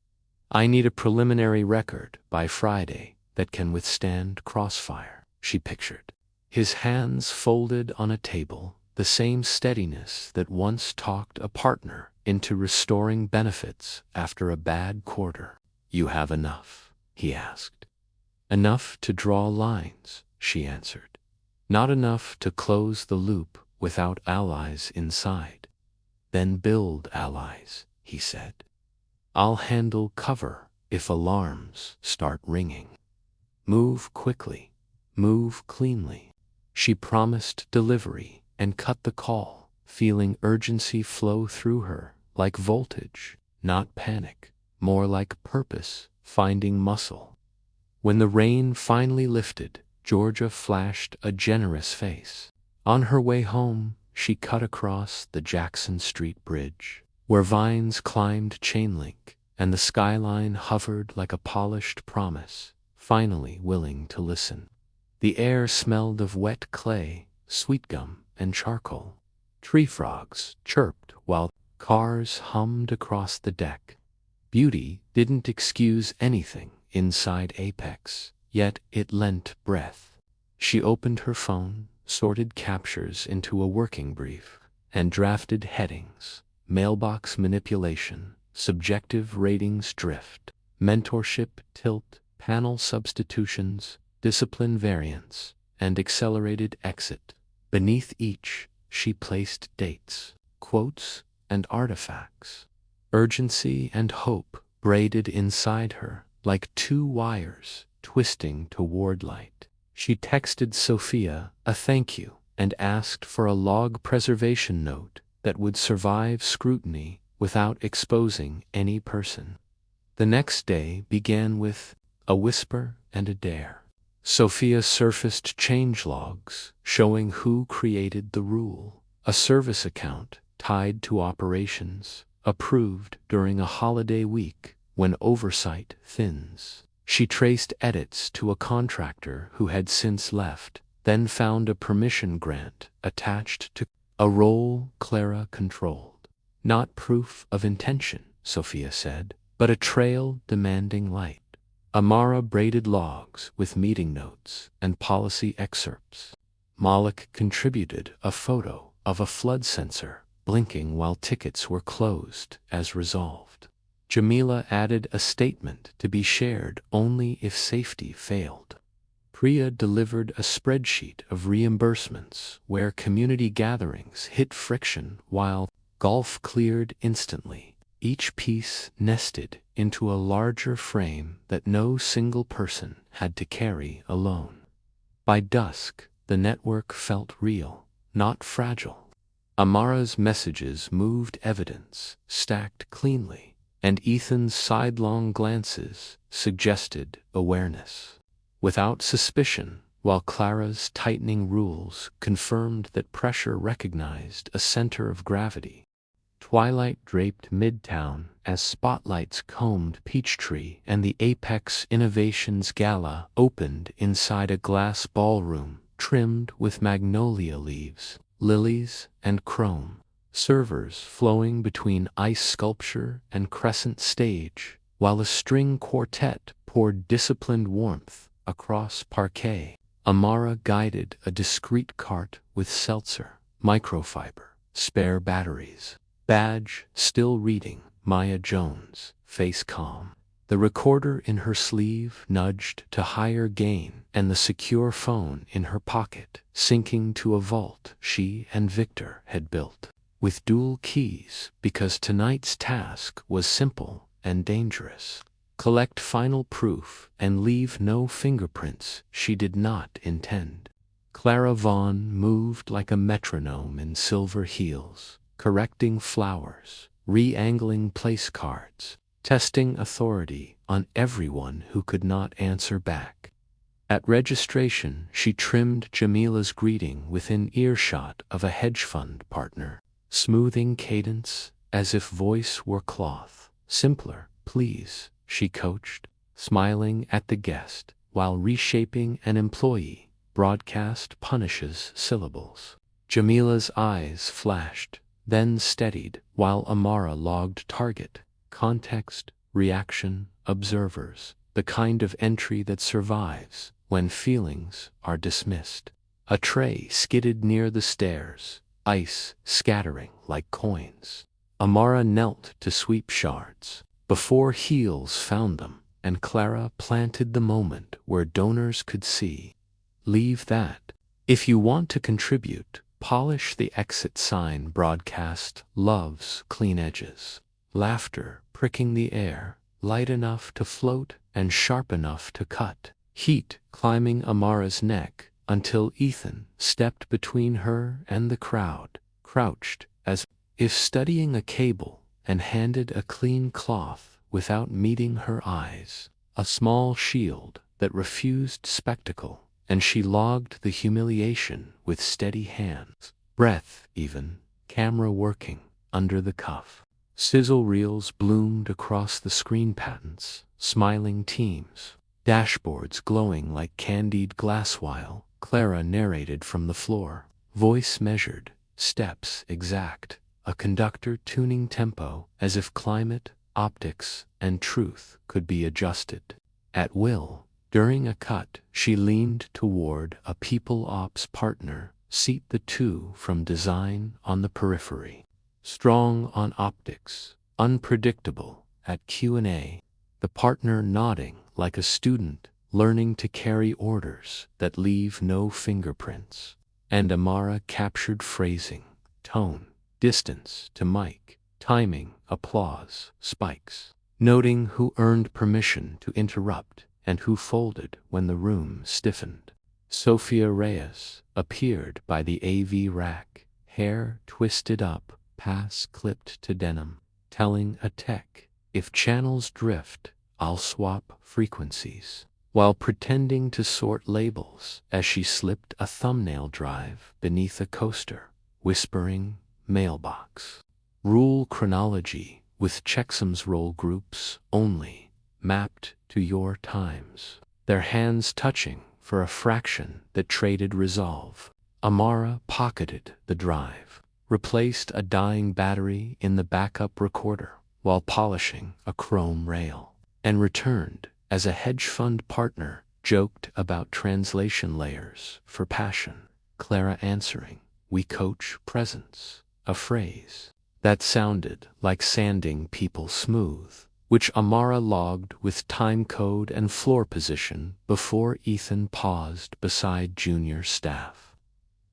I need a preliminary record by Friday that can withstand crossfire." She pictured his hands folded on a table, the same steadiness that once talked a partner into restoring benefits after a bad quarter. "You have enough?" he asked. "Enough to draw lines," she answered. "Not enough to close the loop without allies inside." "Then build allies," he said. "I'll handle cover if alarms start ringing. Move quickly, move cleanly." She promised delivery and cut the call, feeling urgency flow through her like voltage, not panic, more like purpose finding muscle. When the rain finally lifted, Georgia flashed a generous face. On her way home, she cut across the Jackson Street Bridge, where vines climbed chain link and the skyline hovered like a polished promise, finally willing to listen. The air smelled of wet clay, sweet gum, and charcoal. Tree frogs chirped while cars hummed across the deck. Beauty didn't excuse anything inside Apex, yet it lent breath. She opened her phone, sorted captures into a working brief, and drafted headings: mailbox manipulation, subjective ratings drift, mentorship tilt, panel substitutions, discipline variance, and accelerated exit. Beneath each, she placed dates, quotes, and artifacts. Urgency and hope braided inside her like two wires twisting toward light. She texted Sophia a thank you and asked for a log preservation note that would survive scrutiny without exposing any person. The next day began with a whisper and a dare. Sophia surfaced changelogs showing who created the rule, a service account tied to operations, approved during a holiday week when oversight thins. She traced edits to a contractor who had since left, then found a permission grant attached to a role Clara controlled. Not proof of intention, Sophia said, but a trail demanding light. Amara braided logs with meeting notes and policy excerpts. Malik contributed a photo of a flood sensor blinking while tickets were closed as resolved. Jamila added a statement to be shared only if safety failed. Priya delivered a spreadsheet of reimbursements where community gatherings hit friction while golf cleared instantly, each piece nested into a larger frame that no single person had to carry alone. By dusk, the network felt real, not fragile. Amara's messages moved evidence, stacked cleanly, and Ethan's sidelong glances suggested awareness. Without suspicion, while Clara's tightening rules confirmed that pressure recognized a center of gravity. Twilight draped Midtown as spotlights combed Peachtree and the Apex Innovations Gala opened inside a glass ballroom trimmed with magnolia leaves, lilies, and chrome. Servers flowing between ice sculpture and crescent stage, while a string quartet poured disciplined warmth across parquet. Amara guided a discreet cart with seltzer, microfiber, spare batteries. Badge still reading, Maya Jones, face calm. The recorder in her sleeve nudged to higher gain and the secure phone in her pocket, syncing to a vault she and Victor had built. With dual keys because tonight's task was simple and dangerous. Collect final proof and leave no fingerprints she did not intend. Clara Vaughn moved like a metronome in silver heels, correcting flowers, re-angling place cards, testing authority on everyone who could not answer back. At registration, she trimmed Jamila's greeting within earshot of a hedge fund partner, smoothing cadence as if voice were cloth. Simpler, please, she coached, smiling at the guest, while reshaping an employee. Broadcast punishes syllables. Jamila's eyes flashed, then steadied, while Amara logged target, context, reaction, observers, the kind of entry that survives when feelings are dismissed. A tray skidded near the stairs, ice scattering like coins. Amara knelt to sweep shards before heels found them, and Clara planted the moment where donors could see. Leave that. If you want to contribute, polish the exit sign. Broadcast loves clean edges. Laughter pricking the air, light enough to float and sharp enough to cut. Heat climbing Amara's neck until Ethan stepped between her and the crowd, crouched as if studying a cable, and handed a clean cloth without meeting her eyes. A small shield that refused spectacle, and she logged the humiliation with steady hands. Breath even, camera working, under the cuff. Sizzle reels bloomed across the screen patents, smiling teams. Dashboards glowing like candied glass while Clara narrated from the floor. Voice measured, steps exact, a conductor tuning tempo as if climate, optics, and truth could be adjusted. At will, during a cut, she leaned toward a people ops partner, seat the two from design on the periphery. Strong on optics, unpredictable at Q&A, the partner nodding like a student learning to carry orders that leave no fingerprints. And Amara captured phrasing, tone, distance to mic, timing, applause, spikes, noting who earned permission to interrupt and who folded when the room stiffened. Sophia Reyes appeared by the AV rack, hair twisted up, pass clipped to denim, telling a tech, if channels drift, I'll swap frequencies, while pretending to sort labels as she slipped a thumbnail drive beneath a coaster, whispering, mailbox. Rule chronology with checksums roll groups only, mapped to your times. Their hands touching for a fraction that traded resolve. Amara pocketed the drive, replaced a dying battery in the backup recorder while polishing a chrome rail, and returned as a hedge fund partner joked about translation layers for passion. Clara answering, we coach presence, a phrase that sounded like sanding people smooth which Amara logged with time code and floor position before Ethan paused beside junior staff.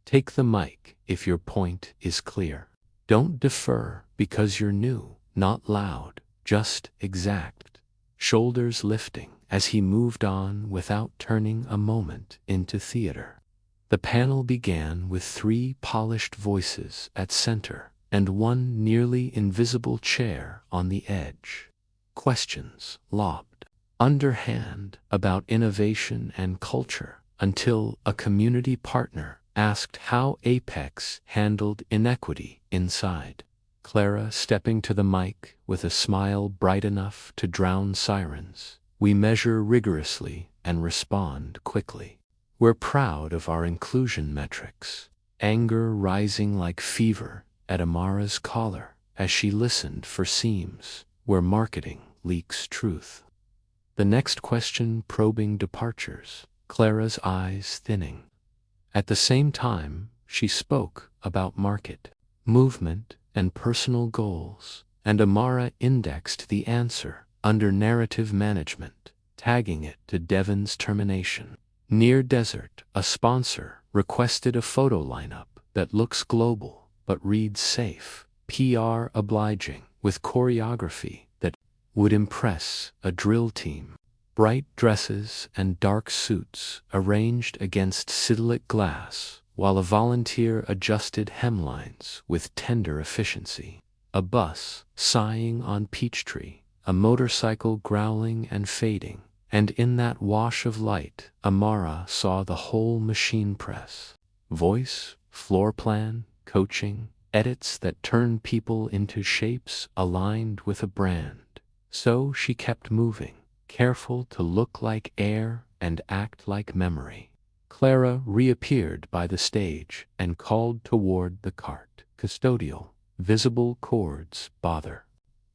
Take the mic if your point is clear. Don't defer because you're new, not loud, just exact. Shoulders lifting as he moved on without turning a moment into theater. The panel began with 3 polished voices at center and one nearly invisible chair on the edge. Questions lobbed underhand about innovation and culture until a community partner asked how Apex handled inequity inside. Clara stepping to the mic with a smile bright enough to drown sirens. We measure rigorously and respond quickly. We're proud of our inclusion metrics. Anger rising like fever at Amara's collar as she listened for seams where marketing leaks truth. The next question probing departures, Clara's eyes thinning. At the same time, she spoke about market, movement, and personal goals, and Amara indexed the answer under narrative management, tagging it to Devon's termination. Near Desert, a sponsor requested a photo lineup that looks global but reads safe, PR obliging, with choreography that would impress a drill team. Bright dresses and dark suits arranged against sidlic glass, while a volunteer adjusted hemlines with tender efficiency. A bus sighing on Peachtree, a motorcycle growling and fading, and in that wash of light, Amara saw the whole machine press. Voice, floor plan, coaching, edits that turn people into shapes aligned with a brand. So she kept moving, careful to look like air and act like memory. Clara reappeared by the stage and called toward the cart. Custodial, visible cords bother.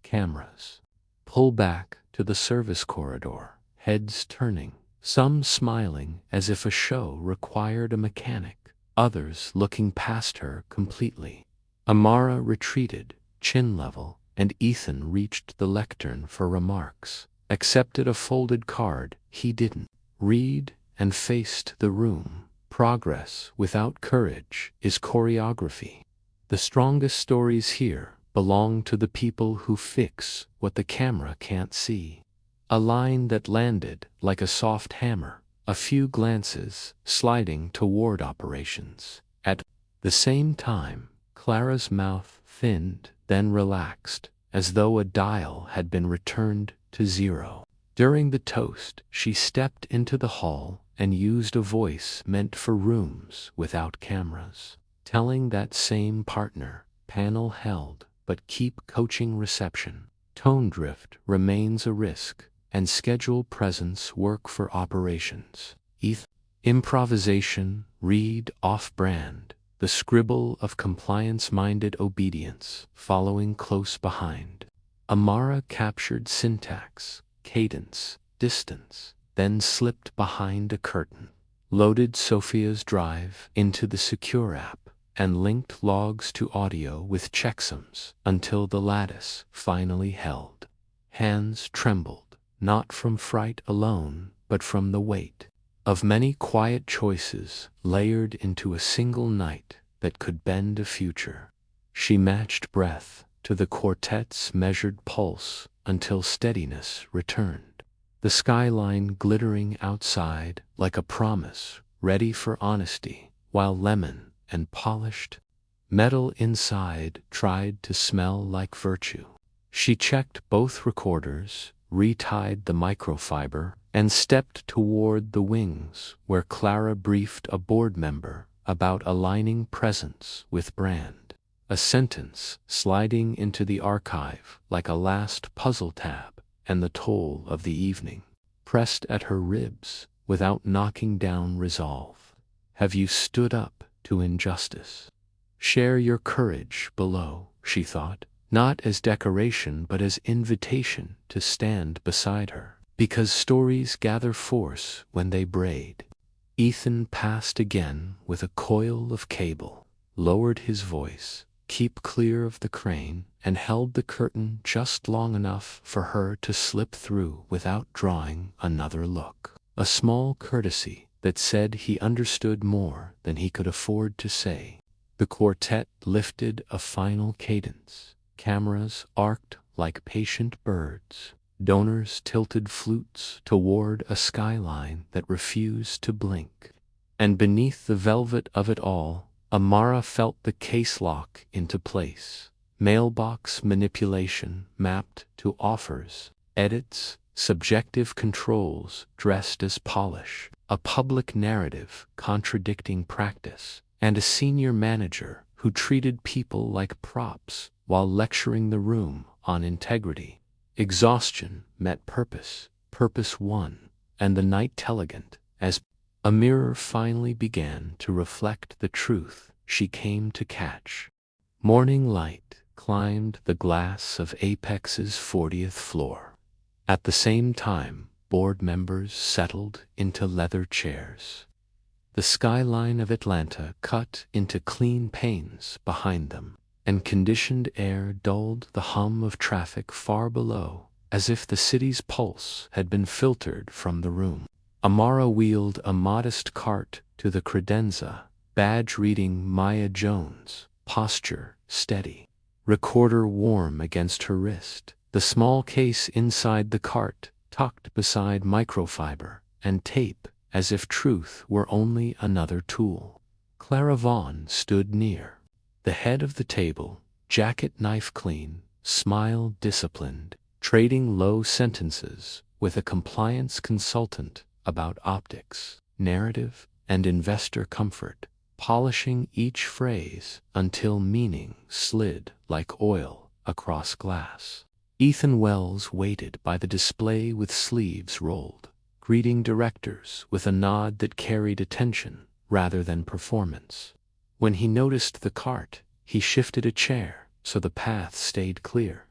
Cameras. Pull back to the service corridor, heads turning, some smiling as if a show required a mechanic, others looking past her completely. Amara retreated, chin level, and Ethan reached the lectern for remarks, accepted a folded card he didn't read, and faced the room. Progress without courage is choreography. The strongest stories here belong to the people who fix what the camera can't see. A line that landed like a soft hammer, a few glances sliding toward operations. At the same time, Clara's mouth thinned, then relaxed, as though a dial had been returned to 0. During the toast, she stepped into the hall and used a voice meant for rooms without cameras, telling that same partner, panel held, but keep coaching reception. Tone drift remains a risk, and schedule presence work for operations. Improvisation, read off-brand, the scribble of compliance-minded obedience following close behind. Amara captured syntax, cadence, distance, then slipped behind a curtain, loaded Sophia's drive into the secure app, and linked logs to audio with checksums until the lattice finally held. Hands trembled, not from fright alone, but from the weight of many quiet choices layered into a single night that could bend a future. She matched breath to the quartet's measured pulse until steadiness returned. The skyline glittering outside like a promise, ready for honesty, while lemon and polished metal inside tried to smell like virtue. She checked both recorders, retied the microfiber, and stepped toward the wings where Clara briefed a board member about aligning presence with brand. A sentence sliding into the archive like a last puzzle tab, and the toll of the evening pressed at her ribs without knocking down resolve. Have you stood up to injustice? Share your courage below, she thought, not as decoration but as invitation to stand beside her. Because stories gather force when they braid. Ethan passed again with a coil of cable, lowered his voice, keep clear of the crane, and held the curtain just long enough for her to slip through without drawing another look. A small courtesy that said he understood more than he could afford to say. The quartet lifted a final cadence. Cameras arced like patient birds. Donors tilted flutes toward a skyline that refused to blink. And beneath the velvet of it all, Amara felt the case lock into place. Mailbox manipulation mapped to offers, edits, subjective controls dressed as polish, a public narrative contradicting practice, and a senior manager who treated people like props while lecturing the room on integrity. Exhaustion met purpose, purpose won, and the night elegant as a mirror finally began to reflect the truth she came to catch. Morning light climbed the glass of Apex's 40th floor. At the same time, board members settled into leather chairs. The skyline of Atlanta cut into clean panes behind them, and conditioned air dulled the hum of traffic far below, as if the city's pulse had been filtered from the room. Amara wheeled a modest cart to the credenza, badge reading Maya Jones, posture steady, recorder warm against her wrist, the small case inside the cart tucked beside microfiber and tape as if truth were only another tool. Clara Vaughn stood near, the head of the table, jacket knife clean, smile disciplined, trading low sentences with a compliance consultant about optics, narrative, and investor comfort, polishing each phrase until meaning slid like oil across glass. Ethan Wells waited by the display with sleeves rolled, greeting directors with a nod that carried attention rather than performance. When he noticed the cart, he shifted a chair so the path stayed clear.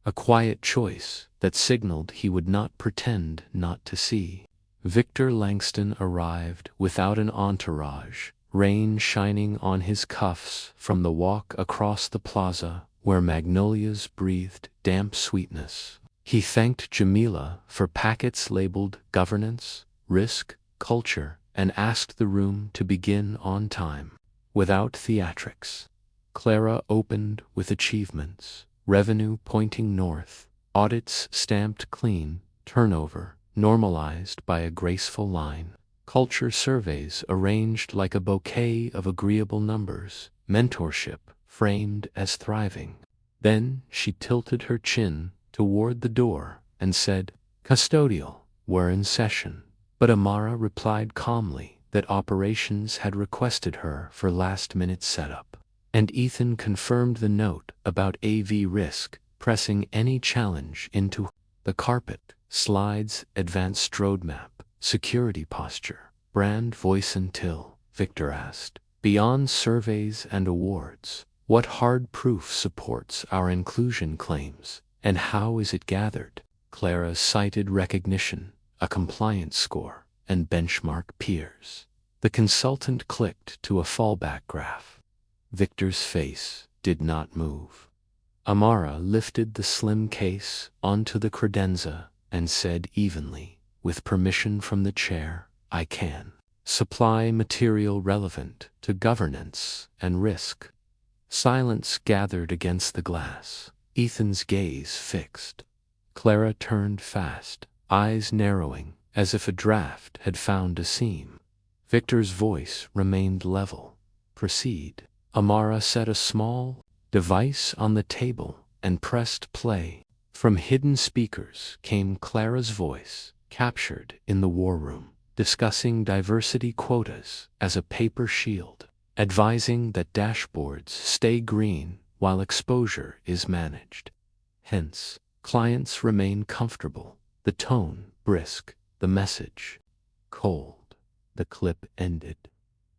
A quiet choice that signaled he would not pretend not to see. Victor Langston arrived without an entourage, rain shining on his cuffs from the walk across the plaza where magnolias breathed damp sweetness. He thanked Jamila for packets labeled governance, risk, culture, and asked the room to begin on time. Without theatrics. Clara opened with achievements, revenue pointing north, audits stamped clean, turnover normalized by a graceful line, culture surveys arranged like a bouquet of agreeable numbers, mentorship framed as thriving. Then she tilted her chin toward the door and said, "Custodial, we're in session." But Amara replied calmly that operations had requested her for last-minute setup. And Ethan confirmed the note about AV risk, pressing any challenge into the carpet, slides, advanced roadmap, security posture, brand voice until, Victor asked, beyond surveys and awards, what hard proof supports our inclusion claims, and how is it gathered? Clara cited recognition, a compliance score, and benchmark peers. The consultant clicked to a fallback graph. Victor's face did not move. Amara lifted the slim case onto the credenza and said evenly, with permission from the chair, "I can supply material relevant to governance and risk." Silence gathered against the glass, Ethan's gaze fixed. Clara turned fast, eyes narrowing, as if a draft had found a seam. Victor's voice remained level. "Proceed." Amara set a small device on the table and pressed play. From hidden speakers came Clara's voice, captured in the war room, discussing diversity quotas as a paper shield, advising that dashboards stay green while exposure is managed. Hence, clients remain comfortable, the tone brisk, the message cold. The clip ended.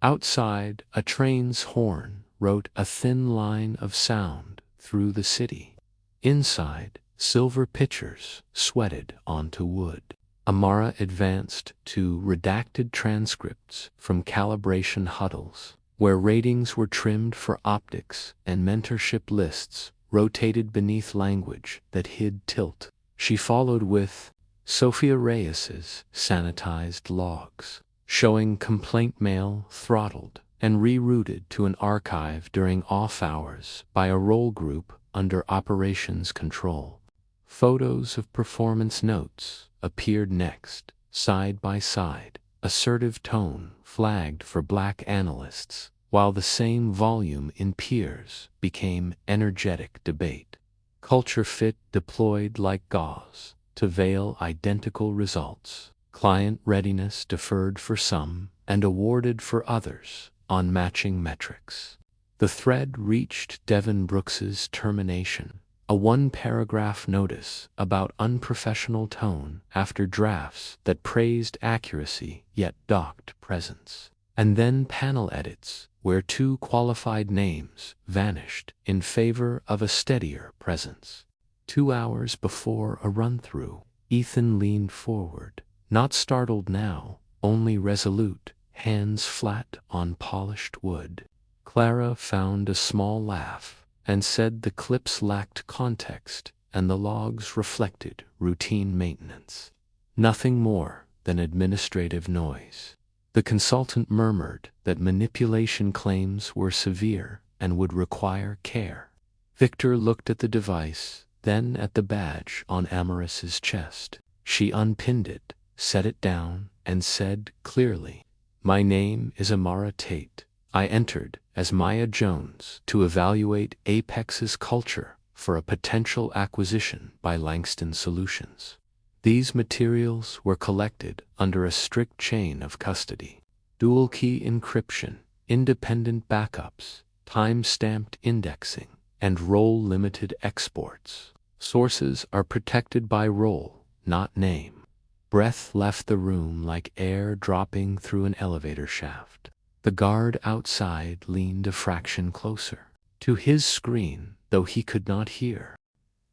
Outside, a train's horn wrote a thin line of sound through the city. Inside, silver pitchers sweated onto wood. Amara advanced to redacted transcripts from calibration huddles. where ratings were trimmed for optics and mentorship lists rotated beneath language that hid tilt. She followed with Sophia Reyes's sanitized logs, showing complaint mail throttled and rerouted to an archive during off hours by a role group under operations control. Photos of performance notes appeared next, side by side, assertive tone flagged for black analysts, while the same volume in peers became energetic debate. Culture fit deployed like gauze to veil identical results. Client readiness deferred for some and awarded for others on matching metrics. The thread reached Devin Brooks's termination, a one-paragraph notice about unprofessional tone after drafts that praised accuracy yet docked presence, and then panel edits where two qualified names vanished in favor of a steadier presence. 2 hours before a run-through, Ethan leaned forward, not startled now, only resolute, hands flat on polished wood. Clara found a small laugh and said the clips lacked context and the logs reflected routine maintenance. Nothing more than administrative noise. The consultant murmured that manipulation claims were severe and would require care. Victor looked at the device, then at the badge on Amaris's chest. She unpinned it, set it down, and said clearly, "My name is Amara Tate. I entered as Maya Jones to evaluate Apex's culture for a potential acquisition by Langston Solutions. These materials were collected under a strict chain of custody. Dual key encryption, independent backups, time-stamped indexing, and role-limited exports. Sources are protected by role, not name." Breath left the room like air dropping through an elevator shaft. The guard outside leaned a fraction closer to his screen, though he could not hear.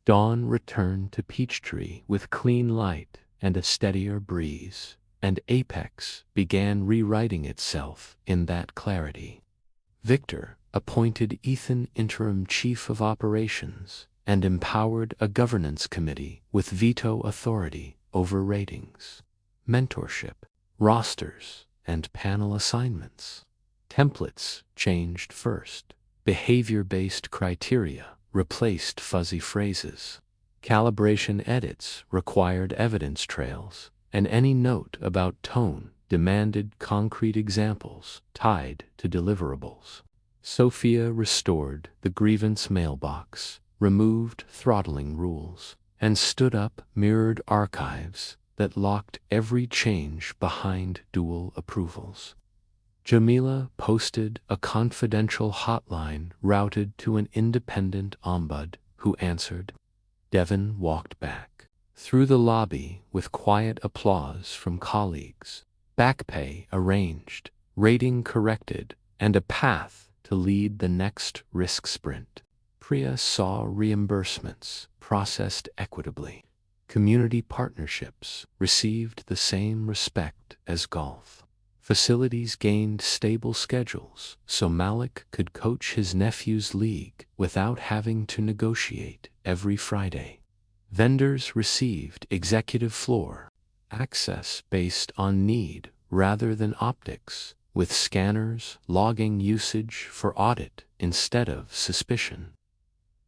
Dawn returned to Peachtree with clean light and a steadier breeze, and Apex began rewriting itself in that clarity. Victor appointed Ethan interim chief of operations and empowered a governance committee with veto authority over ratings, mentorship, rosters, and panel assignments. Templates changed first. Behavior-based criteria replaced fuzzy phrases. Calibration edits required evidence trails, and any note about tone demanded concrete examples tied to deliverables. Sophia restored the grievance mailbox, removed throttling rules, and stood up mirrored archives that locked every change behind dual approvals. Jamila posted a confidential hotline routed to an independent ombud who answered. Devin walked back through the lobby with quiet applause from colleagues, back pay arranged, rating corrected, and a path to lead the next risk sprint. Priya saw reimbursements processed equitably. Community partnerships received the same respect as golf. Facilities gained stable schedules so Malik could coach his nephew's league without having to negotiate every Friday. Vendors received executive floor access based on need rather than optics, with scanners logging usage for audit instead of suspicion.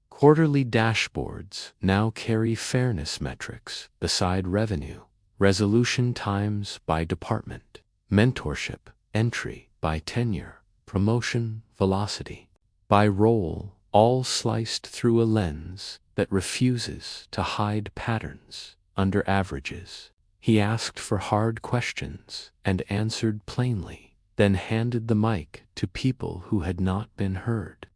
Quarterly dashboards now carry fairness metrics beside revenue, resolution times by department, mentorship, entry by tenure, promotion velocity by role, all sliced through a lens that refuses to hide patterns under averages. He asked for hard questions and answered plainly, then handed the mic to people who had not been heard.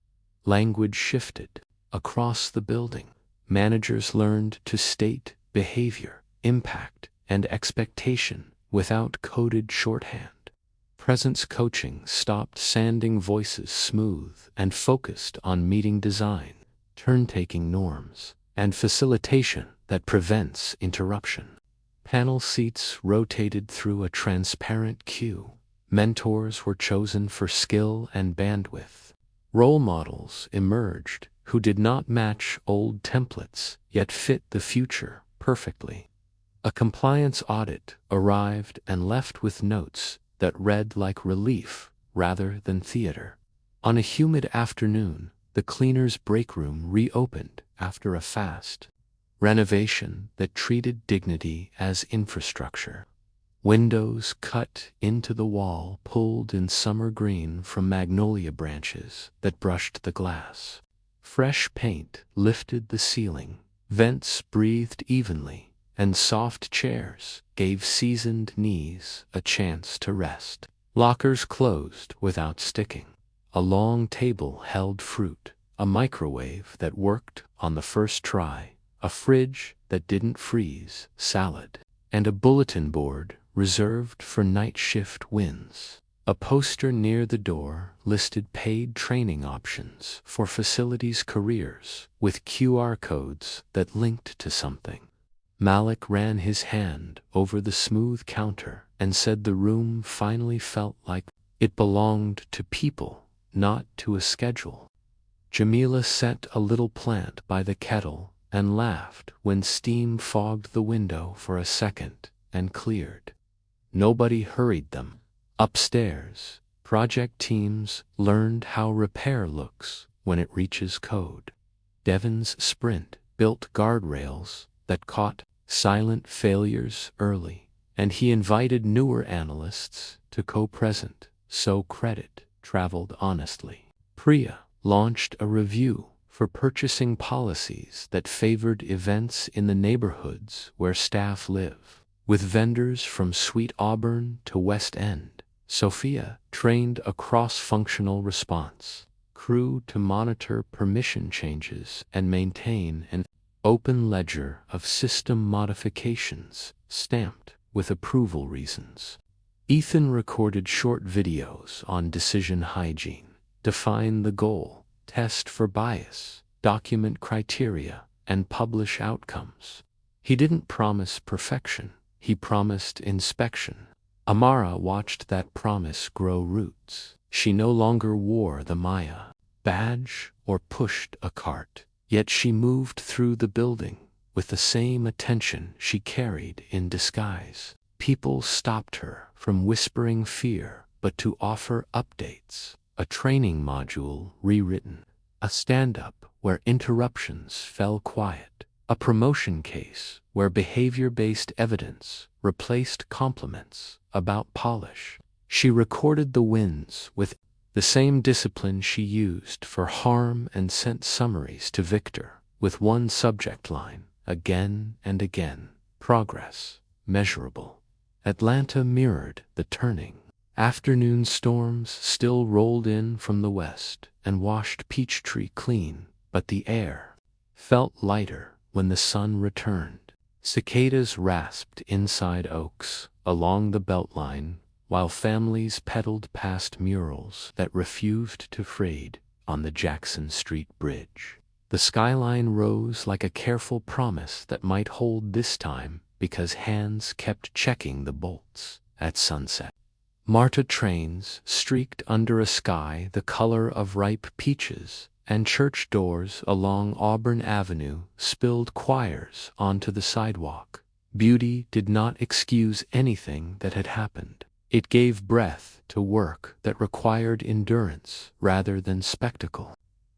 Language shifted. Across the building, managers learned to state behavior, impact, and expectation without coded shorthand. Presence coaching stopped sanding voices smooth and focused on meeting design, turn-taking norms, and facilitation that prevents interruption. Panel seats rotated through a transparent queue, Mentors were chosen for skill and bandwidth. Role models emerged who did not match old templates yet fit the future perfectly. A compliance audit arrived and left with notes that read like relief rather than theater. On a humid afternoon, the cleaner's break room reopened after a fast renovation that treated dignity as infrastructure. Windows cut into the wall pulled in summer green from magnolia branches that brushed the glass. Fresh paint lifted the ceiling, vents breathed evenly, and soft chairs gave seasoned knees a chance to rest. Lockers closed without sticking. A long table held fruit, a microwave that worked on the first try, a fridge that didn't freeze salad, and a bulletin board reserved for night shift wins. A poster near the door listed paid training options for facilities careers with QR codes that linked to something. Malik ran his hand over the smooth counter and said the room finally felt like it belonged to people, not to a schedule. Jamila set a little plant by the kettle and laughed when steam fogged the window for a second and cleared. Nobody hurried them. Upstairs, project teams learned how repair looks when it reaches code. Devin's sprint built guardrails that caught silent failures early, and he invited newer analysts to co-present, so credit traveled honestly. Priya launched a review for purchasing policies that favored events in the neighborhoods where staff live. With vendors from Sweet Auburn to West End, Sophia trained a cross-functional response crew to monitor permission changes and maintain an open ledger of system modifications stamped with approval reasons. Ethan recorded short videos on decision hygiene, define the goal, test for bias, document criteria, and publish outcomes. He didn't promise perfection. He promised inspection. Amara watched that promise grow roots. She no longer wore the Maya badge or pushed a cart, yet she moved through the building with the same attention she carried in disguise. People stopped her from whispering fear, but to offer updates. A training module rewritten, a stand-up where interruptions fell quiet, a promotion case where behavior-based evidence replaced compliments about polish. She recorded the wins with the same discipline she used for harm and sent summaries to Victor with one subject line, again and again, progress, measurable. Atlanta mirrored the turning. Afternoon storms still rolled in from the west and washed Peachtree clean, but the air felt lighter when the sun returned. Cicadas rasped inside oaks along the beltline, while families pedaled past murals that refused to fade on the Jackson Street Bridge. The skyline rose like a careful promise that might hold this time because hands kept checking the bolts at sunset. MARTA trains streaked under a sky the color of ripe peaches, and church doors along Auburn Avenue spilled choirs onto the sidewalk. Beauty did not excuse anything that had happened. It gave breath to work that required endurance rather than spectacle.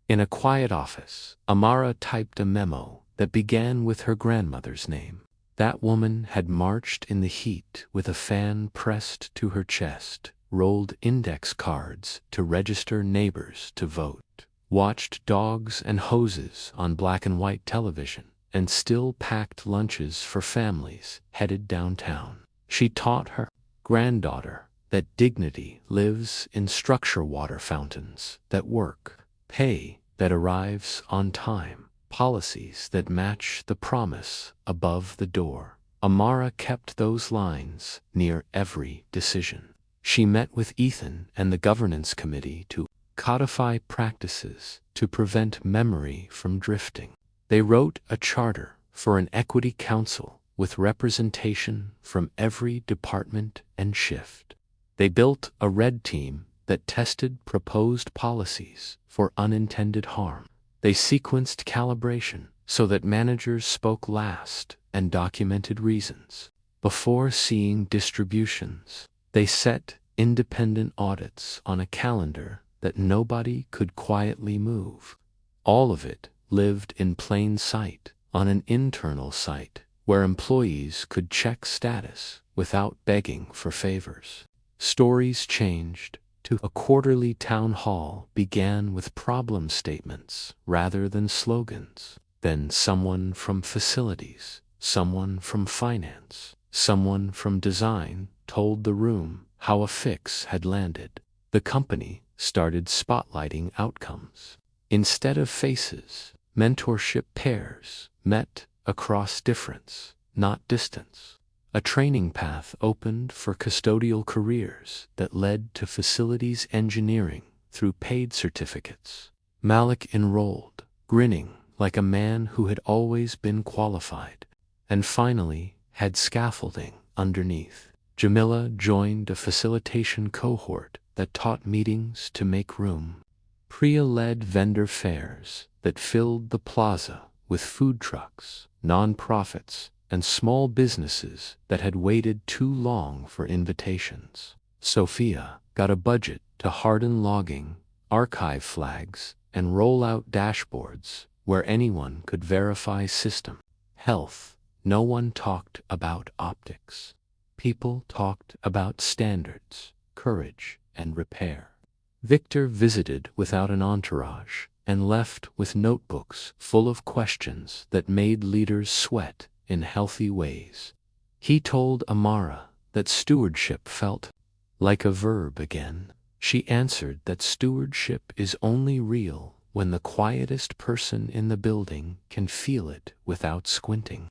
In a quiet office, Amara typed a memo that began with her grandmother's name. That woman had marched in the heat with a fan pressed to her chest, rolled index cards to register neighbors to vote, watched dogs and hoses on black and white television, and still packed lunches for families headed downtown. She taught her granddaughter that dignity lives in structure water fountains that work, pay that arrives on time, policies that match the promise above the door. Amara kept those lines near every decision. She met with Ethan and the governance committee to codify practices to prevent memory from drifting. They wrote a charter for an equity council with representation from every department and shift. They built a red team that tested proposed policies for unintended harm. They sequenced calibration so that managers spoke last and documented reasons before seeing distributions. They set independent audits on a calendar that nobody could quietly move. All of it lived in plain sight on an internal site where employees could check status without begging for favors. Stories changed to a quarterly town hall began with problem statements rather than slogans. Then someone from facilities, someone from finance, someone from design told the room how a fix had landed. The company started spotlighting outcomes. Instead of faces, mentorship pairs met across difference, not distance. A training path opened for custodial careers that led to facilities engineering through paid certificates. Malik enrolled, grinning like a man who had always been qualified, and finally had scaffolding underneath. Jamila joined a facilitation cohort that taught meetings to make room. Priya led vendor fairs that filled the plaza with food trucks, nonprofits, and small businesses that had waited too long for invitations. Sophia got a budget to harden logging, archive flags, and roll out dashboards where anyone could verify system health. No one talked about optics. People talked about standards, courage, and repair. Victor visited without an entourage and left with notebooks full of questions that made leaders sweat in healthy ways. He told Amara that stewardship felt like a verb again. She answered that stewardship is only real when the quietest person in the building can feel it without squinting.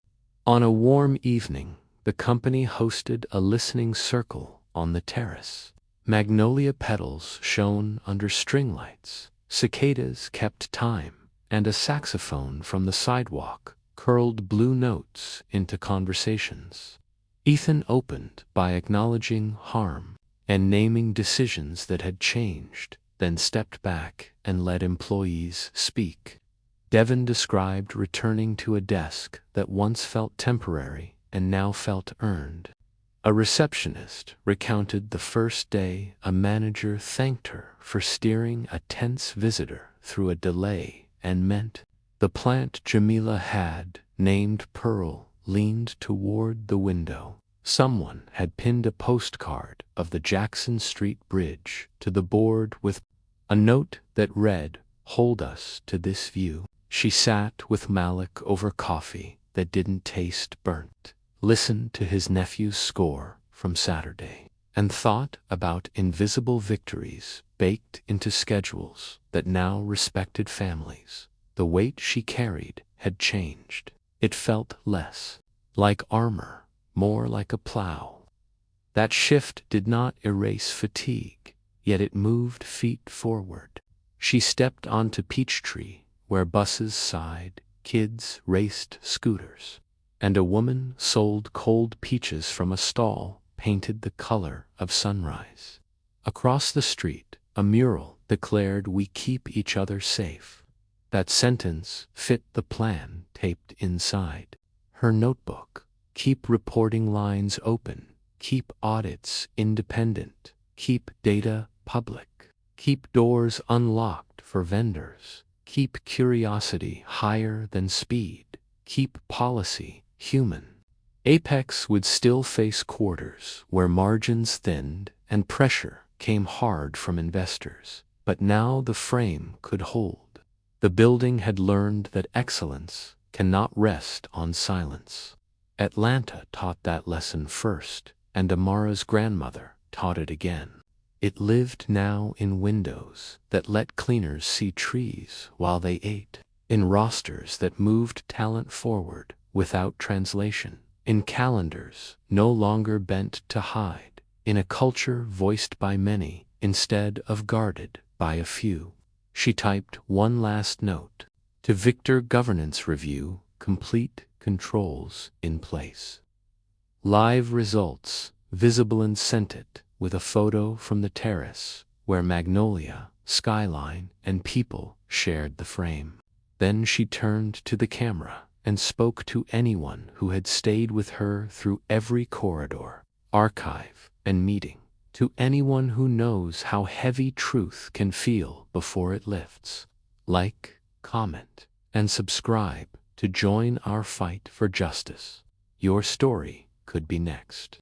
On a warm evening, the company hosted a listening circle on the terrace. Magnolia petals shone under string lights, cicadas kept time, and a saxophone from the sidewalk curled blue notes into conversations. Ethan opened by acknowledging harm and naming decisions that had changed, then stepped back and let employees speak. Devin described returning to a desk that once felt temporary and now felt earned. A receptionist recounted the first day a manager thanked her for steering a tense visitor through a delay and meant. The plant Jamila had, named Pearl, leaned toward the window. Someone had pinned a postcard of the Jackson Street Bridge to the board with a note that read, "Hold us to this view." She sat with Malik over coffee that didn't taste burnt, listened to his nephew's score from Saturday, and thought about invisible victories baked into schedules that now respected families. The weight she carried had changed. It felt less like armor, more like a plow. That shift did not erase fatigue, yet it moved feet forward. She stepped onto Peachtree, where buses sighed, kids raced scooters, and a woman sold cold peaches from a stall painted the color of sunrise. Across the street, a mural declared, "We keep each other safe." That sentence fit the plan taped inside her notebook. Keep reporting lines open, keep audits independent, keep data public, keep doors unlocked for vendors, keep curiosity higher than speed, keep policy human. Apex would still face quarters where margins thinned and pressure came hard from investors, but now the frame could hold. The building had learned that excellence cannot rest on silence. Atlanta taught that lesson first, and Amara's grandmother taught it again. It lived now in windows that let cleaners see trees while they ate, in rosters that moved talent forward without translation, in calendars no longer bent to hide, in a culture voiced by many instead of guarded by a few. She typed one last note. To Victor Governance Review, complete controls in place. Live results, visible and sent it, with a photo from the terrace, where magnolia, skyline, and people shared the frame. Then she turned to the camera and spoke to anyone who had stayed with her through every corridor, archive, and meeting, to anyone who knows how heavy truth can feel before it lifts. Like, comment, and subscribe to join our fight for justice. Your story could be next.